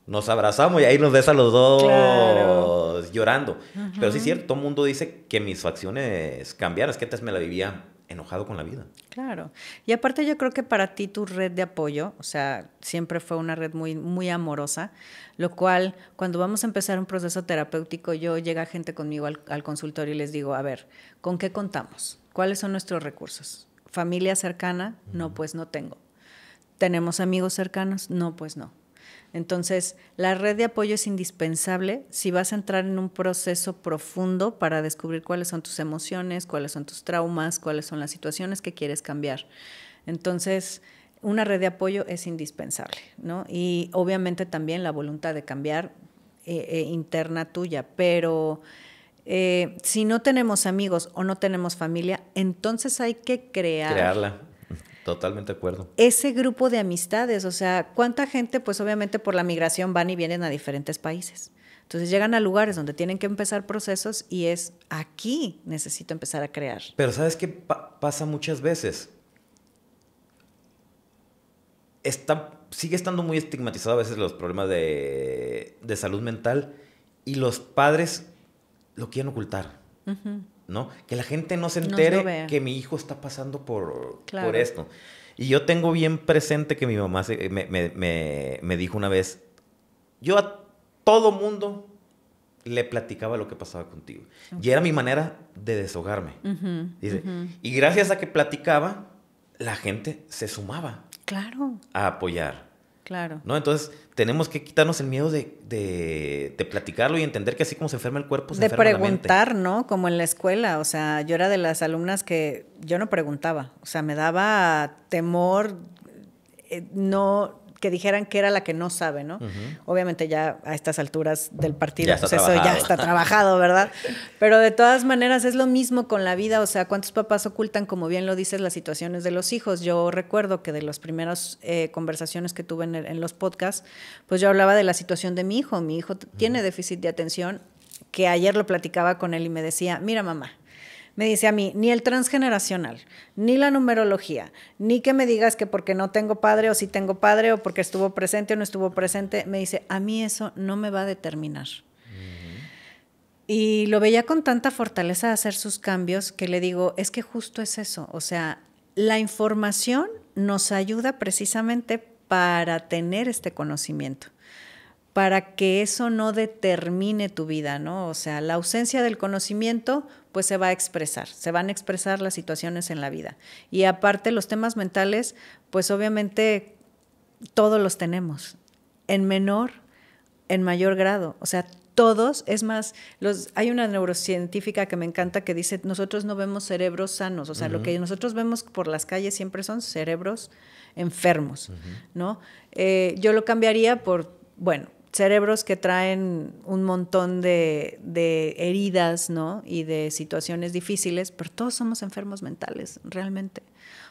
Nos abrazamos y ahí nos ves a los dos llorando. Pero sí es cierto, todo el mundo dice que mis facciones cambiaron. Es que antes me la vivía enojado con la vida. Claro. Y aparte yo creo que para ti tu red de apoyo, o sea, siempre fue una red muy, muy amorosa, lo cual cuando vamos a empezar un proceso terapéutico, llega gente conmigo al consultorio y les digo, a ver, ¿con qué contamos? ¿Cuáles son nuestros recursos? ¿Familia cercana? No, pues no tengo. ¿Tenemos amigos cercanos? No, pues no. Entonces, la red de apoyo es indispensable si vas a entrar en un proceso profundo para descubrir cuáles son tus emociones, cuáles son tus traumas, cuáles son las situaciones que quieres cambiar. Entonces, una red de apoyo es indispensable, ¿no? Y obviamente también la voluntad de cambiar interna tuya, pero si no tenemos amigos o no tenemos familia, entonces hay que crearla. Totalmente de acuerdo. Ese grupo de amistades, o sea, ¿cuánta gente, pues obviamente por la migración van y vienen a diferentes países? Entonces llegan a lugares donde tienen que empezar procesos y es aquí necesito empezar a crear. Pero ¿sabes qué pasa muchas veces? Sigue estando muy estigmatizado a veces los problemas de salud mental y los padres lo quieren ocultar. ¿No? Que la gente no se entere que mi hijo está pasando por esto. Y yo tengo bien presente que mi mamá me dijo una vez, yo a todo mundo le platicaba lo que pasaba contigo. Y era mi manera de desahogarme. Dice, y gracias a que platicaba, la gente se sumaba a apoyar. Claro. ¿No? Entonces, tenemos que quitarnos el miedo de platicarlo y entender que así como se enferma el cuerpo, se enferma la mente. De preguntar, ¿no? Como en la escuela. O sea, yo era de las alumnas que yo no preguntaba. O sea, me daba temor que dijeran que era la que no sabe, ¿no? Obviamente ya a estas alturas del partido, pues eso ya está trabajado, ¿verdad? Pero de todas maneras es lo mismo con la vida. O sea, ¿cuántos papás ocultan, como bien lo dices, las situaciones de los hijos? Yo recuerdo que de las primeras conversaciones que tuve en los podcasts, pues yo hablaba de la situación de mi hijo. Mi hijo tiene déficit de atención, que ayer lo platicaba con él y me decía, mira mamá, me dice a mí, ni el transgeneracional, ni la numerología, ni que me digas que porque no tengo padre o si tengo padre o porque estuvo presente o no estuvo presente, me dice, a mí eso no me va a determinar. Y lo veía con tanta fortaleza de hacer sus cambios que le digo, es que justo es eso, o sea, la información nos ayuda precisamente para tener este conocimiento. para que eso no determine tu vida, ¿no? O sea, la ausencia del conocimiento, pues se va a expresar, se van a expresar las situaciones en la vida. Y aparte los temas mentales, pues obviamente todos los tenemos, en menor, en mayor grado. O sea, todos, es más, hay una neurocientífica que me encanta que dice, nosotros no vemos cerebros sanos, o sea, lo que nosotros vemos por las calles siempre son cerebros enfermos, ¿no? Yo lo cambiaría por, bueno, cerebros que traen un montón de heridas, ¿no? Y de situaciones difíciles, pero todos somos enfermos mentales, realmente.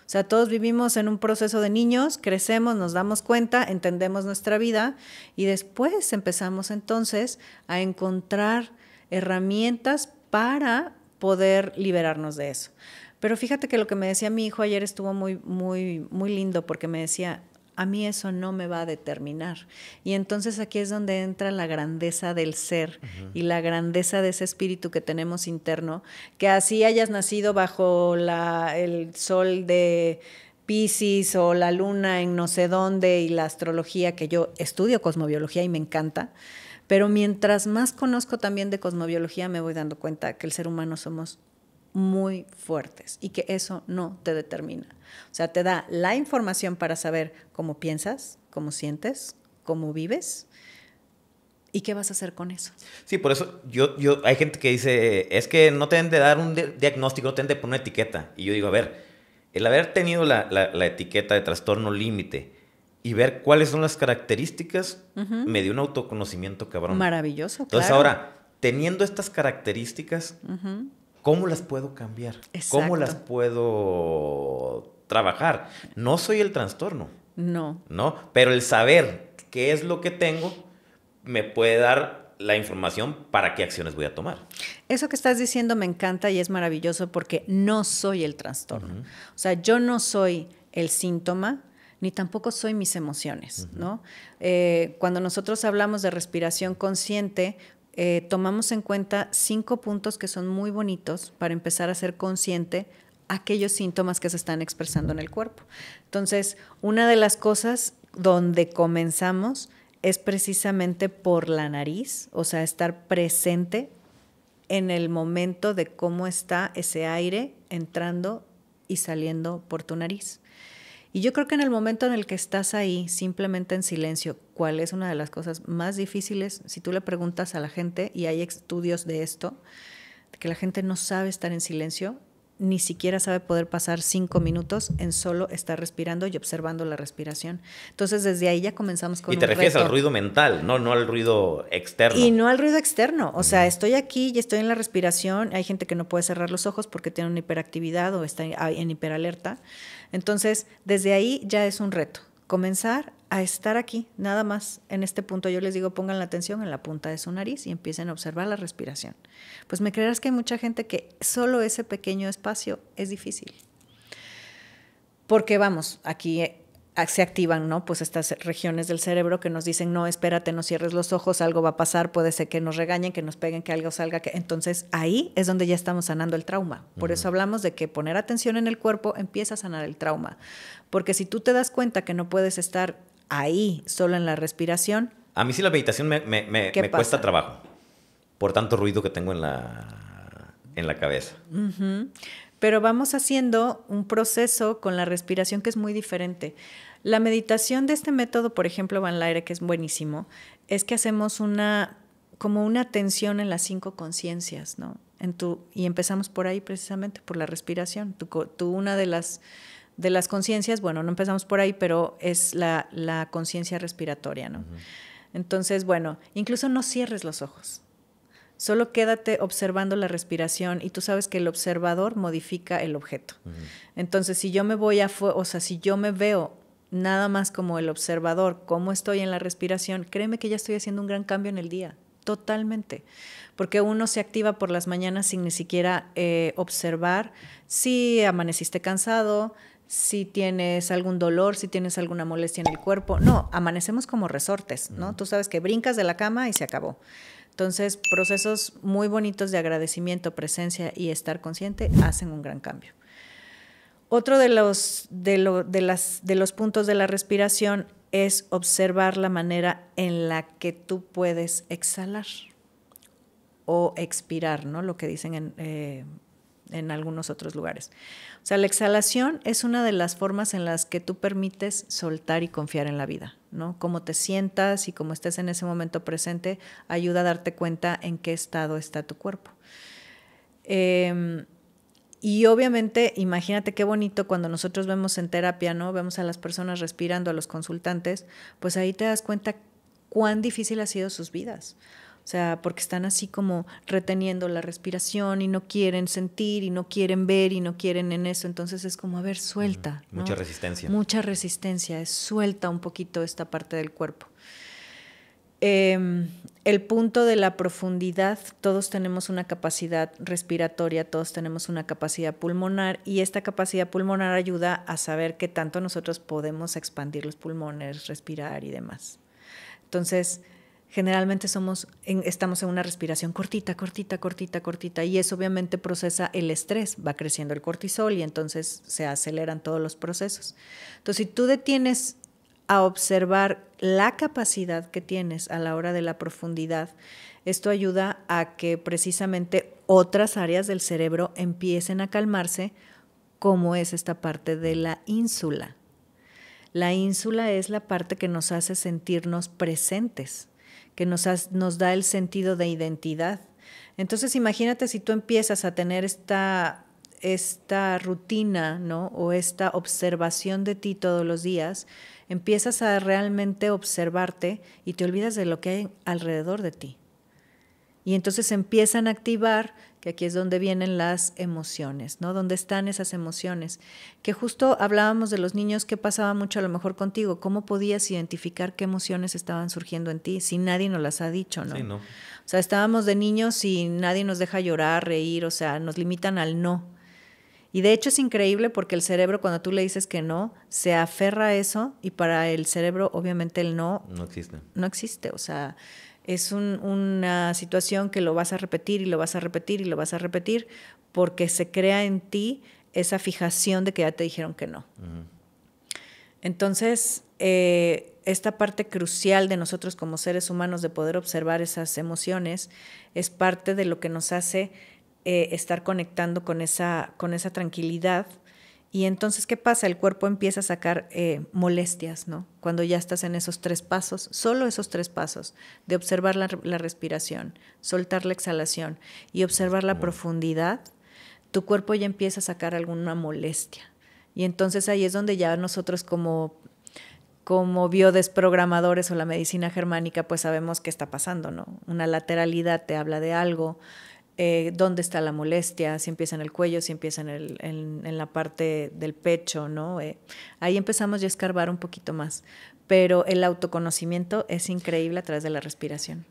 O sea, todos vivimos en un proceso de niños, crecemos, nos damos cuenta, entendemos nuestra vida y después empezamos entonces a encontrar herramientas para poder liberarnos de eso. Pero fíjate que lo que me decía mi hijo ayer estuvo muy, muy, muy lindo porque me decía, a mí eso no me va a determinar. Y entonces aquí es donde entra la grandeza del ser y la grandeza de ese espíritu que tenemos interno, que así hayas nacido bajo el sol de Piscis o la luna en no sé dónde y la astrología, que yo estudio cosmobiología y me encanta, pero mientras más conozco también de cosmobiología me voy dando cuenta que el ser humano somos muy fuertes y que eso no te determina. O sea, te da la información para saber cómo piensas, cómo sientes, cómo vives y qué vas a hacer con eso. Sí, por eso hay gente que dice, es que no te deben de dar un diagnóstico, no te deben de poner una etiqueta. Y yo digo, a ver, el haber tenido la etiqueta de trastorno límite y ver cuáles son las características, me dio un autoconocimiento cabrón. Maravilloso, Entonces, claro. ahora, teniendo estas características, ¿cómo las puedo cambiar? Exacto. ¿Cómo las puedo trabajar? No soy el trastorno. No. Pero el saber qué es lo que tengo me puede dar la información para qué acciones voy a tomar. Eso que estás diciendo me encanta y es maravilloso porque no soy el trastorno. O sea, yo no soy el síntoma, ni tampoco soy mis emociones, ¿no? Cuando nosotros hablamos de respiración consciente, tomamos en cuenta 5 puntos que son muy bonitos para empezar a ser consciente aquellos síntomas que se están expresando en el cuerpo. Entonces, una de las cosas donde comenzamos es precisamente por la nariz, o sea, estar presente en el momento de cómo está ese aire entrando y saliendo por tu nariz. Y yo creo que en el momento en el que estás ahí, simplemente en silencio, ¿cuál es una de las cosas más difíciles? Si tú le preguntas a la gente, y hay estudios de esto, de que la gente no sabe estar en silencio, ni siquiera sabe poder pasar 5 minutos en solo estar respirando y observando la respiración. Entonces, desde ahí ya comenzamos con un reto. Y te refieres al ruido mental, no al ruido externo. Y no al ruido externo. O sea, estoy aquí y estoy en la respiración. Hay gente que no puede cerrar los ojos porque tiene una hiperactividad o está en hiperalerta. Entonces, desde ahí ya es un reto. Comenzar a estar aquí, nada más. En este punto yo les digo, pongan la atención en la punta de su nariz y empiecen a observar la respiración. Pues me creerás que hay mucha gente que solo ese pequeño espacio es difícil. Porque vamos, aquí se activan, ¿no? Pues estas regiones del cerebro que nos dicen, no, espérate, no cierres los ojos, algo va a pasar, puede ser que nos regañen, que nos peguen, que algo salga. Entonces ahí es donde ya estamos sanando el trauma. Por eso hablamos de que poner atención en el cuerpo empieza a sanar el trauma. Porque si tú te das cuenta que no puedes estar ahí, solo en la respiración. A mí sí la meditación me cuesta trabajo, por tanto ruido que tengo en la cabeza. Pero vamos haciendo un proceso con la respiración que es muy diferente. La meditación de este método, por ejemplo, Van Laere, que es buenísimo, es que hacemos como una atención en las 5 conciencias, ¿no? Y empezamos por ahí precisamente, por la respiración. Una de las conciencias, bueno, no empezamos por ahí, pero es la conciencia respiratoria, ¿no? Entonces, bueno, incluso no cierres los ojos. Solo quédate observando la respiración y tú sabes que el observador modifica el objeto. Entonces, si yo me si yo me veo nada más como el observador, cómo estoy en la respiración, créeme que ya estoy haciendo un gran cambio en el día, totalmente. Porque uno se activa por las mañanas sin ni siquiera observar si amaneciste cansado, si tienes algún dolor, si tienes alguna molestia en el cuerpo. No, amanecemos como resortes, ¿no? Tú sabes que brincas de la cama y se acabó. Entonces, procesos muy bonitos de agradecimiento, presencia y estar consciente hacen un gran cambio. Otro de los puntos de la respiración es observar la manera en la que tú puedes exhalar o expirar, ¿no? Lo que dicen en algunos otros lugares. O sea, la exhalación es una de las formas en las que tú permites soltar y confiar en la vida, ¿no? Cómo te sientas y cómo estés en ese momento presente ayuda a darte cuenta en qué estado está tu cuerpo. Y obviamente, imagínate qué bonito cuando nosotros vemos en terapia, ¿no? Vemos a las personas respirando, a los consultantes, pues ahí te das cuenta cuán difícil ha sido sus vidas. O sea, porque están así como reteniendo la respiración y no quieren sentir y no quieren ver y no quieren en eso. Entonces es como, a ver, suelta, ¿no? Mucha resistencia. Mucha resistencia, suelta un poquito esta parte del cuerpo. El punto de la profundidad, todos tenemos una capacidad respiratoria, todos tenemos una capacidad pulmonar y esta capacidad pulmonar ayuda a saber qué tanto nosotros podemos expandir los pulmones, respirar y demás. Entonces, generalmente estamos en una respiración cortita, cortita, cortita, cortita y eso obviamente procesa el estrés, va creciendo el cortisol y entonces se aceleran todos los procesos. Entonces, si tú detienes a observar la capacidad que tienes a la hora de la profundidad, esto ayuda a que precisamente otras áreas del cerebro empiecen a calmarse, como es esta parte de la ínsula. La ínsula es la parte que nos hace sentirnos presentes, que nos da el sentido de identidad. Entonces, imagínate si tú empiezas a tener esta rutina, ¿no? O esta observación de ti todos los días, empiezas a realmente observarte y te olvidas de lo que hay alrededor de ti. Y entonces empiezan a activar, que aquí es donde vienen las emociones, ¿no? Donde están esas emociones. Que justo hablábamos de los niños, que pasaba mucho a lo mejor contigo, cómo podías identificar qué emociones estaban surgiendo en ti, si nadie nos las ha dicho, ¿no? Sí, no. O sea, estábamos de niños y nadie nos deja llorar, reír, o sea, nos limitan al no. Y de hecho es increíble porque el cerebro, cuando tú le dices que no, se aferra a eso y para el cerebro obviamente el no existe. No existe, o sea, es una situación que lo vas a repetir y lo vas a repetir y lo vas a repetir porque se crea en ti esa fijación de que ya te dijeron que no. Uh-huh. Entonces, esta parte crucial de nosotros como seres humanos de poder observar esas emociones es parte de lo que nos hace estar conectando con esa tranquilidad. Y entonces, ¿qué pasa? El cuerpo empieza a sacar molestias, ¿no? Cuando ya estás en esos 3 pasos, solo esos 3 pasos, de observar la respiración, soltar la exhalación y observar la profundidad, tu cuerpo ya empieza a sacar alguna molestia. Y entonces ahí es donde ya nosotros como biodesprogramadores o la medicina germánica, pues sabemos qué está pasando, ¿no? Una lateralidad te habla de algo. ¿Dónde está la molestia? Si empieza en el cuello, si empieza en la parte del pecho, ¿no? Ahí empezamos ya a escarbar un poquito más. Pero el autoconocimiento es increíble a través de la respiración.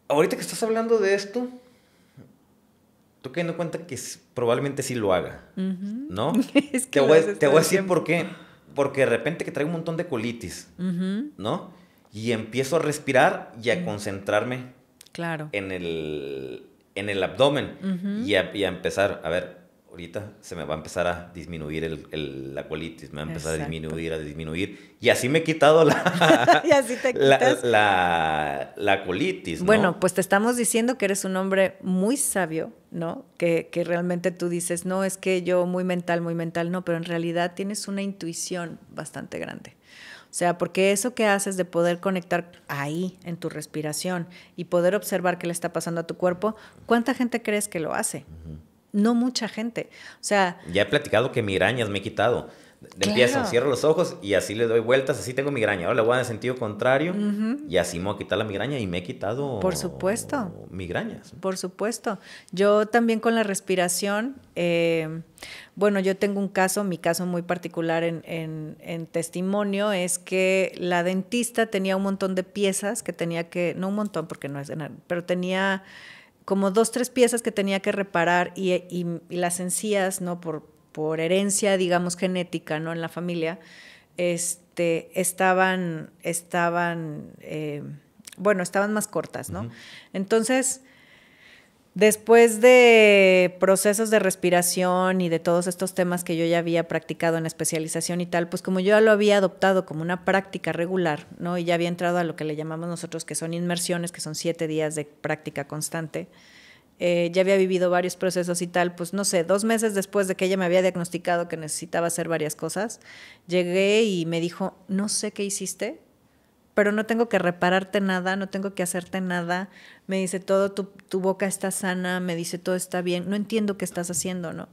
Ahorita que estás hablando de esto, estoy cayendo cuenta que probablemente sí lo haga, uh-huh. ¿no? Es que te voy a decir por qué. Porque de repente que traigo un montón de colitis, uh-huh. ¿no? Y empiezo a respirar y a concentrarme claro. en el abdomen, uh-huh. y a empezar, a ver, ahorita se me va a empezar a disminuir la colitis, me va a empezar a disminuir, y así me he quitado y así te quitas la colitis, ¿no? Bueno, pues te estamos diciendo que eres un hombre muy sabio, ¿no? Que realmente tú dices, no, es que yo muy mental, no, pero en realidad tienes una intuición bastante grande. O sea, porque eso que haces de poder conectar ahí en tu respiración y poder observar qué le está pasando a tu cuerpo, ¿cuánta gente crees que lo hace? Uh-huh. No mucha gente. O sea, ya he platicado que migrañas me he quitado. Empiezo, cierro los ojos y así le doy vueltas, así tengo migraña. Ahora le voy a dar en sentido contrario, uh-huh. y así me voy a quitar la migraña y me he quitado. Por supuesto. Migrañas. Por supuesto. Yo también con la respiración, bueno, yo tengo un caso, mi caso muy particular en testimonio es que la dentista tenía un montón de piezas que tenía que, no un montón porque no es de nada, pero tenía como 2, 3 piezas que tenía que reparar y las encías, ¿no? Por herencia, digamos, genética, ¿no? En la familia, estaban más cortas, ¿no? Uh-huh. Entonces, Después de procesos de respiración y de todos estos temas que yo ya había practicado en especialización y tal, pues como yo ya lo había adoptado como una práctica regular, ¿no? Y ya había entrado a lo que le llamamos nosotros que son inmersiones, que son 7 días de práctica constante, ya había vivido varios procesos y tal, pues no sé, 2 meses después de que ella me había diagnosticado que necesitaba hacer varias cosas, llegué y me dijo, no sé qué hiciste, pero no tengo que repararte nada, no tengo que hacerte nada. Me dice, todo tu boca está sana, me dice, todo está bien. No entiendo qué estás haciendo, ¿no?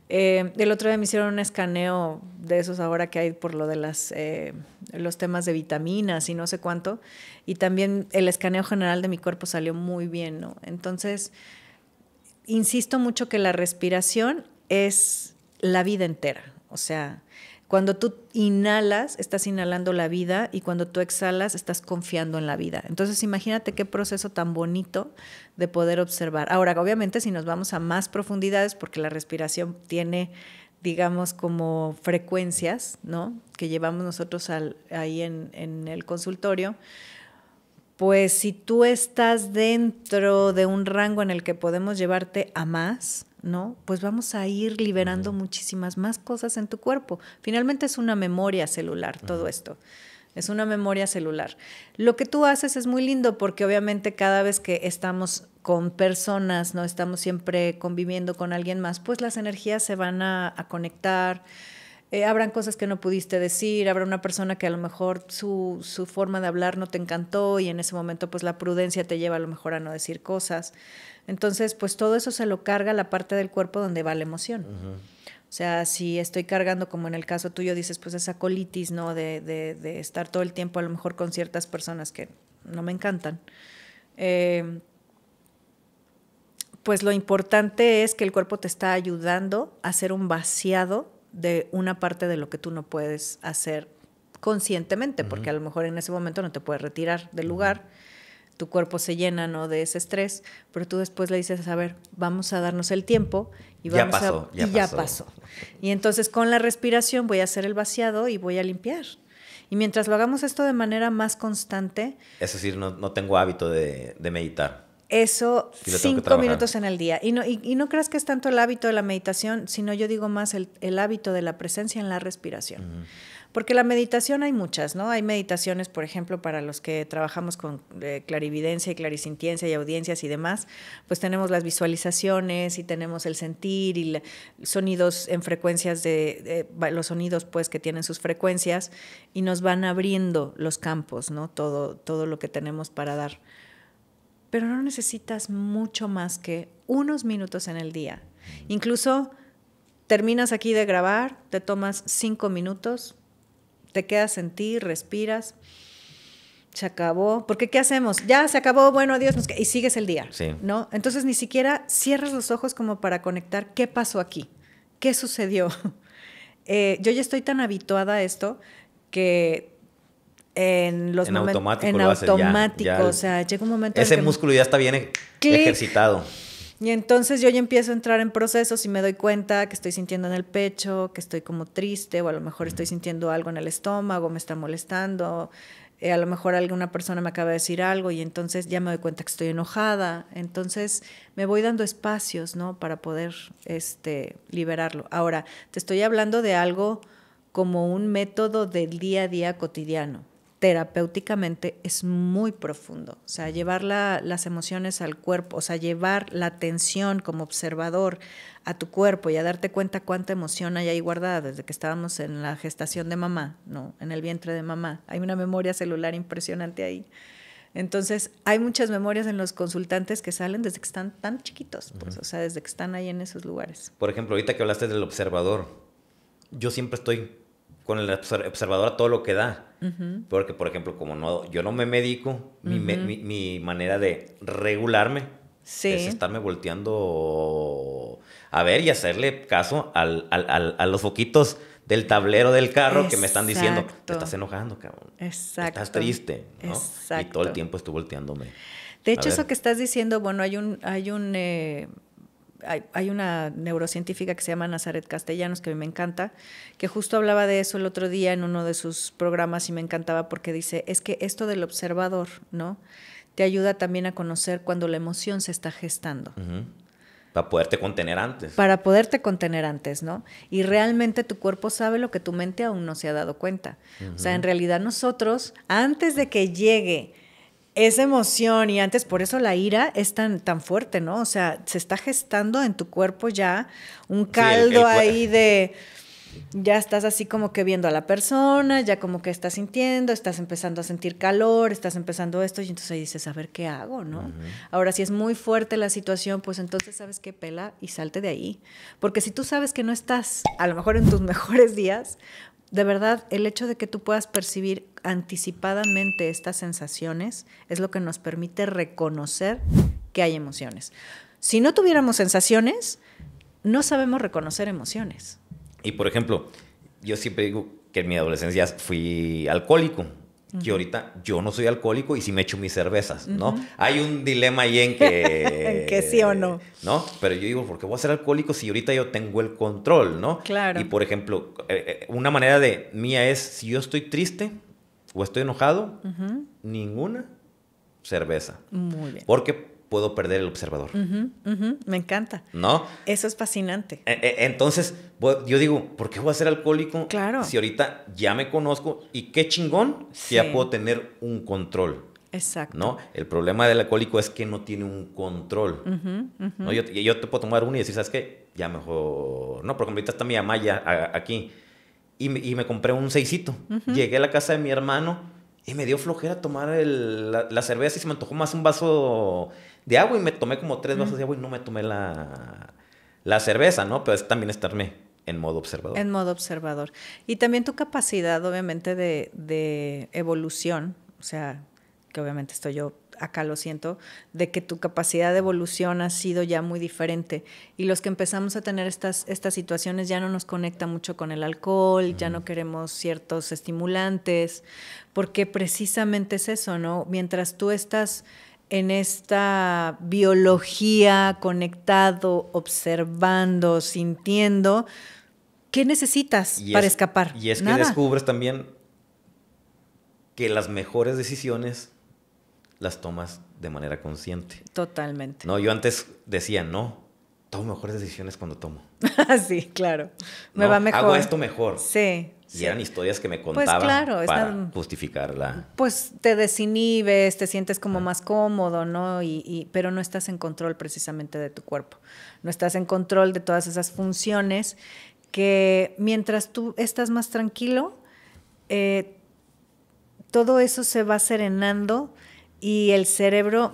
El otro día me hicieron un escaneo de esos ahora que hay por lo de los temas de vitaminas y no sé cuánto. Y también el escaneo general de mi cuerpo salió muy bien, ¿no? Entonces, insisto mucho que la respiración es la vida entera. O sea, cuando tú inhalas, estás inhalando la vida y cuando tú exhalas, estás confiando en la vida. Entonces, imagínate qué proceso tan bonito de poder observar. Ahora, obviamente, si nos vamos a más profundidades, porque la respiración tiene, digamos, como frecuencias, ¿no? Que llevamos nosotros ahí en el consultorio, pues si tú estás dentro de un rango en el que podemos llevarte a más, ¿no? Pues vamos a ir liberando muchísimas más cosas en tu cuerpo. Finalmente es una memoria celular todo esto. Es una memoria celular. Lo que tú haces es muy lindo porque obviamente cada vez que estamos con personas, ¿no? Estamos siempre conviviendo con alguien más, pues las energías se van a conectar. Habrán cosas que no pudiste decir, habrá una persona que a lo mejor su forma de hablar no te encantó y en ese momento pues la prudencia te lleva a lo mejor a no decir cosas. Entonces, pues todo eso se lo carga la parte del cuerpo donde va la emoción. O sea, si estoy cargando, como en el caso tuyo, dices, pues esa colitis, ¿no? De estar todo el tiempo a lo mejor con ciertas personas que no me encantan. Pues lo importante es que el cuerpo te está ayudando a hacer un vaciado de una parte de lo que tú no puedes hacer conscientemente, porque a lo mejor en ese momento no te puedes retirar del lugar, tu cuerpo se llena, ¿no? De ese estrés, pero tú después le dices, a ver, vamos a darnos el tiempo y ya pasó. Y entonces con la respiración voy a hacer el vaciado y voy a limpiar. Y mientras lo hagamos esto de manera más constante... Es decir, no tengo hábito de meditar. Eso, 5 minutos en el día. Y no creas que es tanto el hábito de la meditación, sino yo digo más el hábito de la presencia en la respiración. Porque la meditación hay muchas, ¿no? Hay meditaciones, por ejemplo, para los que trabajamos con clarividencia y clarisintiencia y audiencias y demás, pues tenemos las visualizaciones y tenemos el sentir y sonidos en frecuencias los sonidos pues que tienen sus frecuencias y nos van abriendo los campos, ¿no? Todo lo que tenemos para dar. Pero no necesitas mucho más que unos minutos en el día. Incluso terminas aquí de grabar, te tomas 5 minutos, te quedas en ti, respiras, se acabó. Porque ¿qué hacemos? Ya se acabó, bueno, adiós, y sigues el día, sí. ¿no? Entonces ni siquiera cierras los ojos como para conectar qué pasó aquí, qué sucedió. Yo ya estoy tan habituada a esto que... en automático, ya, o sea, llega un momento ese músculo ya está bien ejercitado. Y entonces yo ya empiezo a entrar en procesos y me doy cuenta que estoy sintiendo en el pecho, que estoy como triste, o a lo mejor estoy sintiendo algo en el estómago, me está molestando, a lo mejor alguna persona me acaba de decir algo y entonces ya me doy cuenta que estoy enojada. Entonces me voy dando espacios, ¿no? Para poder liberarlo. Ahora, te estoy hablando de algo como un método del día a día cotidiano. Terapéuticamente es muy profundo, o sea, llevar las emociones al cuerpo, o sea, llevar la atención como observador a tu cuerpo y a darte cuenta cuánta emoción hay ahí guardada desde que estábamos en la gestación de mamá, ¿no? En el vientre de mamá. Hay una memoria celular impresionante ahí. Entonces, hay muchas memorias en los consultantes que salen desde que están tan chiquitos, pues, o sea, desde que están ahí en esos lugares. Por ejemplo, ahorita que hablaste del observador, yo siempre estoy con el observador a todo lo que da. Porque, por ejemplo, como yo no me medico, mi manera de regularme es estarme volteando a ver y hacerle caso a los foquitos del tablero del carro que me están diciendo, te estás enojando, cabrón. Exacto. Estás triste, ¿no? Exacto. Y todo el tiempo estoy volteándome. De hecho, eso que estás diciendo, bueno, hay una neurocientífica que se llama Nazaret Castellanos, que a mí me encanta, que justo hablaba de eso el otro día en uno de sus programas y me encantaba porque dice, es que esto del observador, ¿no? te ayuda también a conocer cuando la emoción se está gestando. Para poderte contener antes. Para poderte contener antes, ¿no? Y realmente tu cuerpo sabe lo que tu mente aún no se ha dado cuenta. O sea, en realidad nosotros, antes de que llegue esa emoción y antes, por eso la ira es tan fuerte, ¿no? O sea, se está gestando en tu cuerpo ya un caldo ahí de... Ya estás así como que viendo a la persona, ya como que estás sintiendo, estás empezando a sentir calor, estás empezando esto y entonces ahí dices, a ver qué hago, ¿no? Ahora, si es muy fuerte la situación, pues entonces sabes qué, pela y salte de ahí. Porque si tú sabes que no estás a lo mejor en tus mejores días, de verdad, el hecho de que tú puedas percibir anticipadamente estas sensaciones es lo que nos permite reconocer que hay emociones. Si no tuviéramos sensaciones, no sabemos reconocer emociones. Y por ejemplo, yo siempre digo que en mi adolescencia fui alcohólico. Que ahorita yo no soy alcohólico y sí me echo mis cervezas, ¿no? Hay un dilema ahí en que... en que sí o no. ¿No? Pero yo digo, ¿por qué voy a ser alcohólico si ahorita yo tengo el control, ¿no? Claro. Y por ejemplo, una manera mía es, si yo estoy triste o estoy enojado, ninguna cerveza. Muy bien. Porque puedo perder el observador. Me encanta. ¿No? Eso es fascinante. Entonces, yo digo, ¿por qué voy a ser alcohólico? Claro. Si ahorita ya me conozco y qué chingón si ya puedo tener un control. Exacto. ¿No? El problema del alcohólico es que no tiene un control. ¿No? Yo te puedo tomar uno y decir, ¿sabes qué? Ya mejor... No, porque ahorita está mi mamá ya aquí. Y me compré un 6-ito. Llegué a la casa de mi hermano y me dio flojera tomar la cerveza y se me antojó más un vaso de agua y me tomé como 3 vasos de agua y no me tomé la cerveza, ¿no? Pero es también estarme en modo observador. En modo observador. Y también tu capacidad, obviamente, de evolución, o sea, que obviamente yo acá lo siento, de que tu capacidad de evolución ha sido ya muy diferente. Y los que empezamos a tener estas situaciones ya no nos conecta mucho con el alcohol, ya no queremos ciertos estimulantes, porque precisamente es eso, ¿no? Mientras tú estás en esta biología, conectado, observando, sintiendo, ¿qué necesitas para escapar? Y es Nada. Que descubres también que las mejores decisiones las tomas de manera consciente. Totalmente. No, yo antes decía, no, tomo mejores decisiones cuando tomo. Sí, claro. Me va mejor. Hago esto mejor. Sí. Y eran historias que me contaban para justificarla. Pues te desinhibes, te sientes como más cómodo, ¿no? Pero no estás en control precisamente de tu cuerpo. No estás en control de todas esas funciones que mientras tú estás más tranquilo, todo eso se va serenando y el cerebro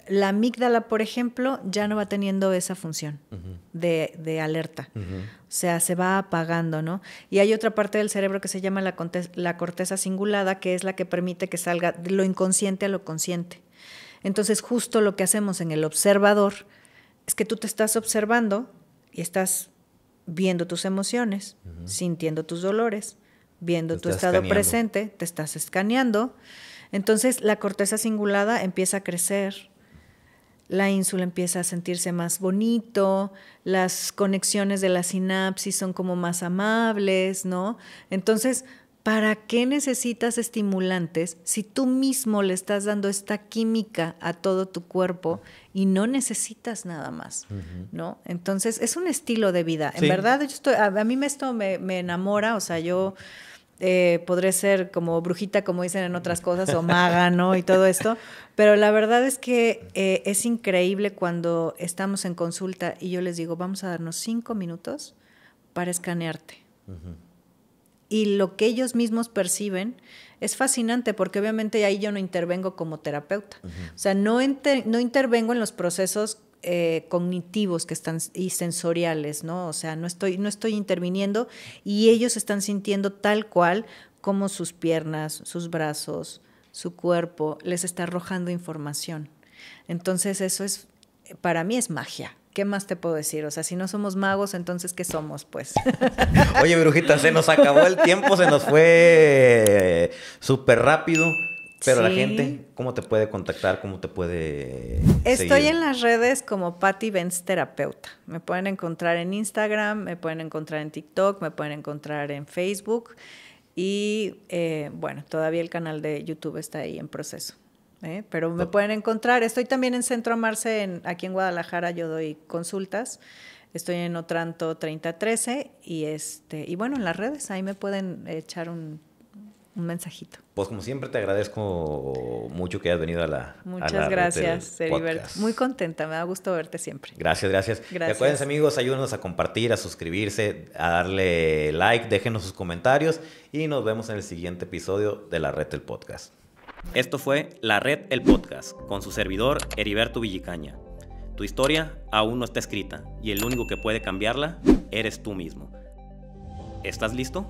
la amígdala, por ejemplo, ya no va teniendo esa función de alerta. O sea, se va apagando, ¿no? Y hay otra parte del cerebro que se llama la corteza cingulada, que es la que permite que salga de lo inconsciente a lo consciente. Entonces, justo lo que hacemos en el observador es que tú te estás observando y estás viendo tus emociones, sintiendo tus dolores, viendo tu estado presente, te estás escaneando. Entonces, la corteza cingulada empieza a crecer, la ínsula empieza a sentirse más bonito, las conexiones de la sinapsis son como más amables, ¿no? Entonces, ¿para qué necesitas estimulantes si tú mismo le estás dando esta química a todo tu cuerpo y no necesitas nada más, ¿no? Entonces, es un estilo de vida. En verdad, a mí esto me enamora, o sea, yo... podré ser como brujita, como dicen en otras cosas, o maga, ¿no? Y todo esto. Pero la verdad es que es increíble cuando estamos en consulta y yo les digo, vamos a darnos 5 minutos para escanearte. Y lo que ellos mismos perciben es fascinante porque obviamente ahí yo no intervengo como terapeuta. O sea, no intervengo en los procesos cognitivos que están y sensoriales, ¿no? O sea, no estoy interviniendo y ellos están sintiendo tal cual como sus piernas, sus brazos, su cuerpo les está arrojando información. Entonces eso para mí es magia. ¿Qué más te puedo decir? O sea, si no somos magos, entonces ¿qué somos, pues? Oye, brujita, se nos acabó el tiempo, se nos fue súper rápido. Pero la gente, ¿cómo te puede contactar? ¿Cómo te puede Estoy seguir? en las redes como Patti Benz Terapeuta. Me pueden encontrar en Instagram, me pueden encontrar en TikTok, me pueden encontrar en Facebook. Y bueno, todavía el canal de YouTube está ahí en proceso. Pero me pueden encontrar. Estoy también en Centro Amarse, aquí en Guadalajara. Yo doy consultas. Estoy en Otranto 3013 y bueno, en las redes, ahí me pueden echar un mensajito. Pues como siempre te agradezco mucho que hayas venido a la Muchas gracias, Heriberto. Muy contenta, me da gusto verte siempre. Gracias. Y acuérdense, amigos, ayúdenos a compartir, a suscribirse, a darle like, déjenos sus comentarios y nos vemos en el siguiente episodio de La Red del Podcast. Esto fue La Red el Podcast con su servidor Heriberto Villicaña. Tu historia aún no está escrita y el único que puede cambiarla eres tú mismo. ¿Estás listo?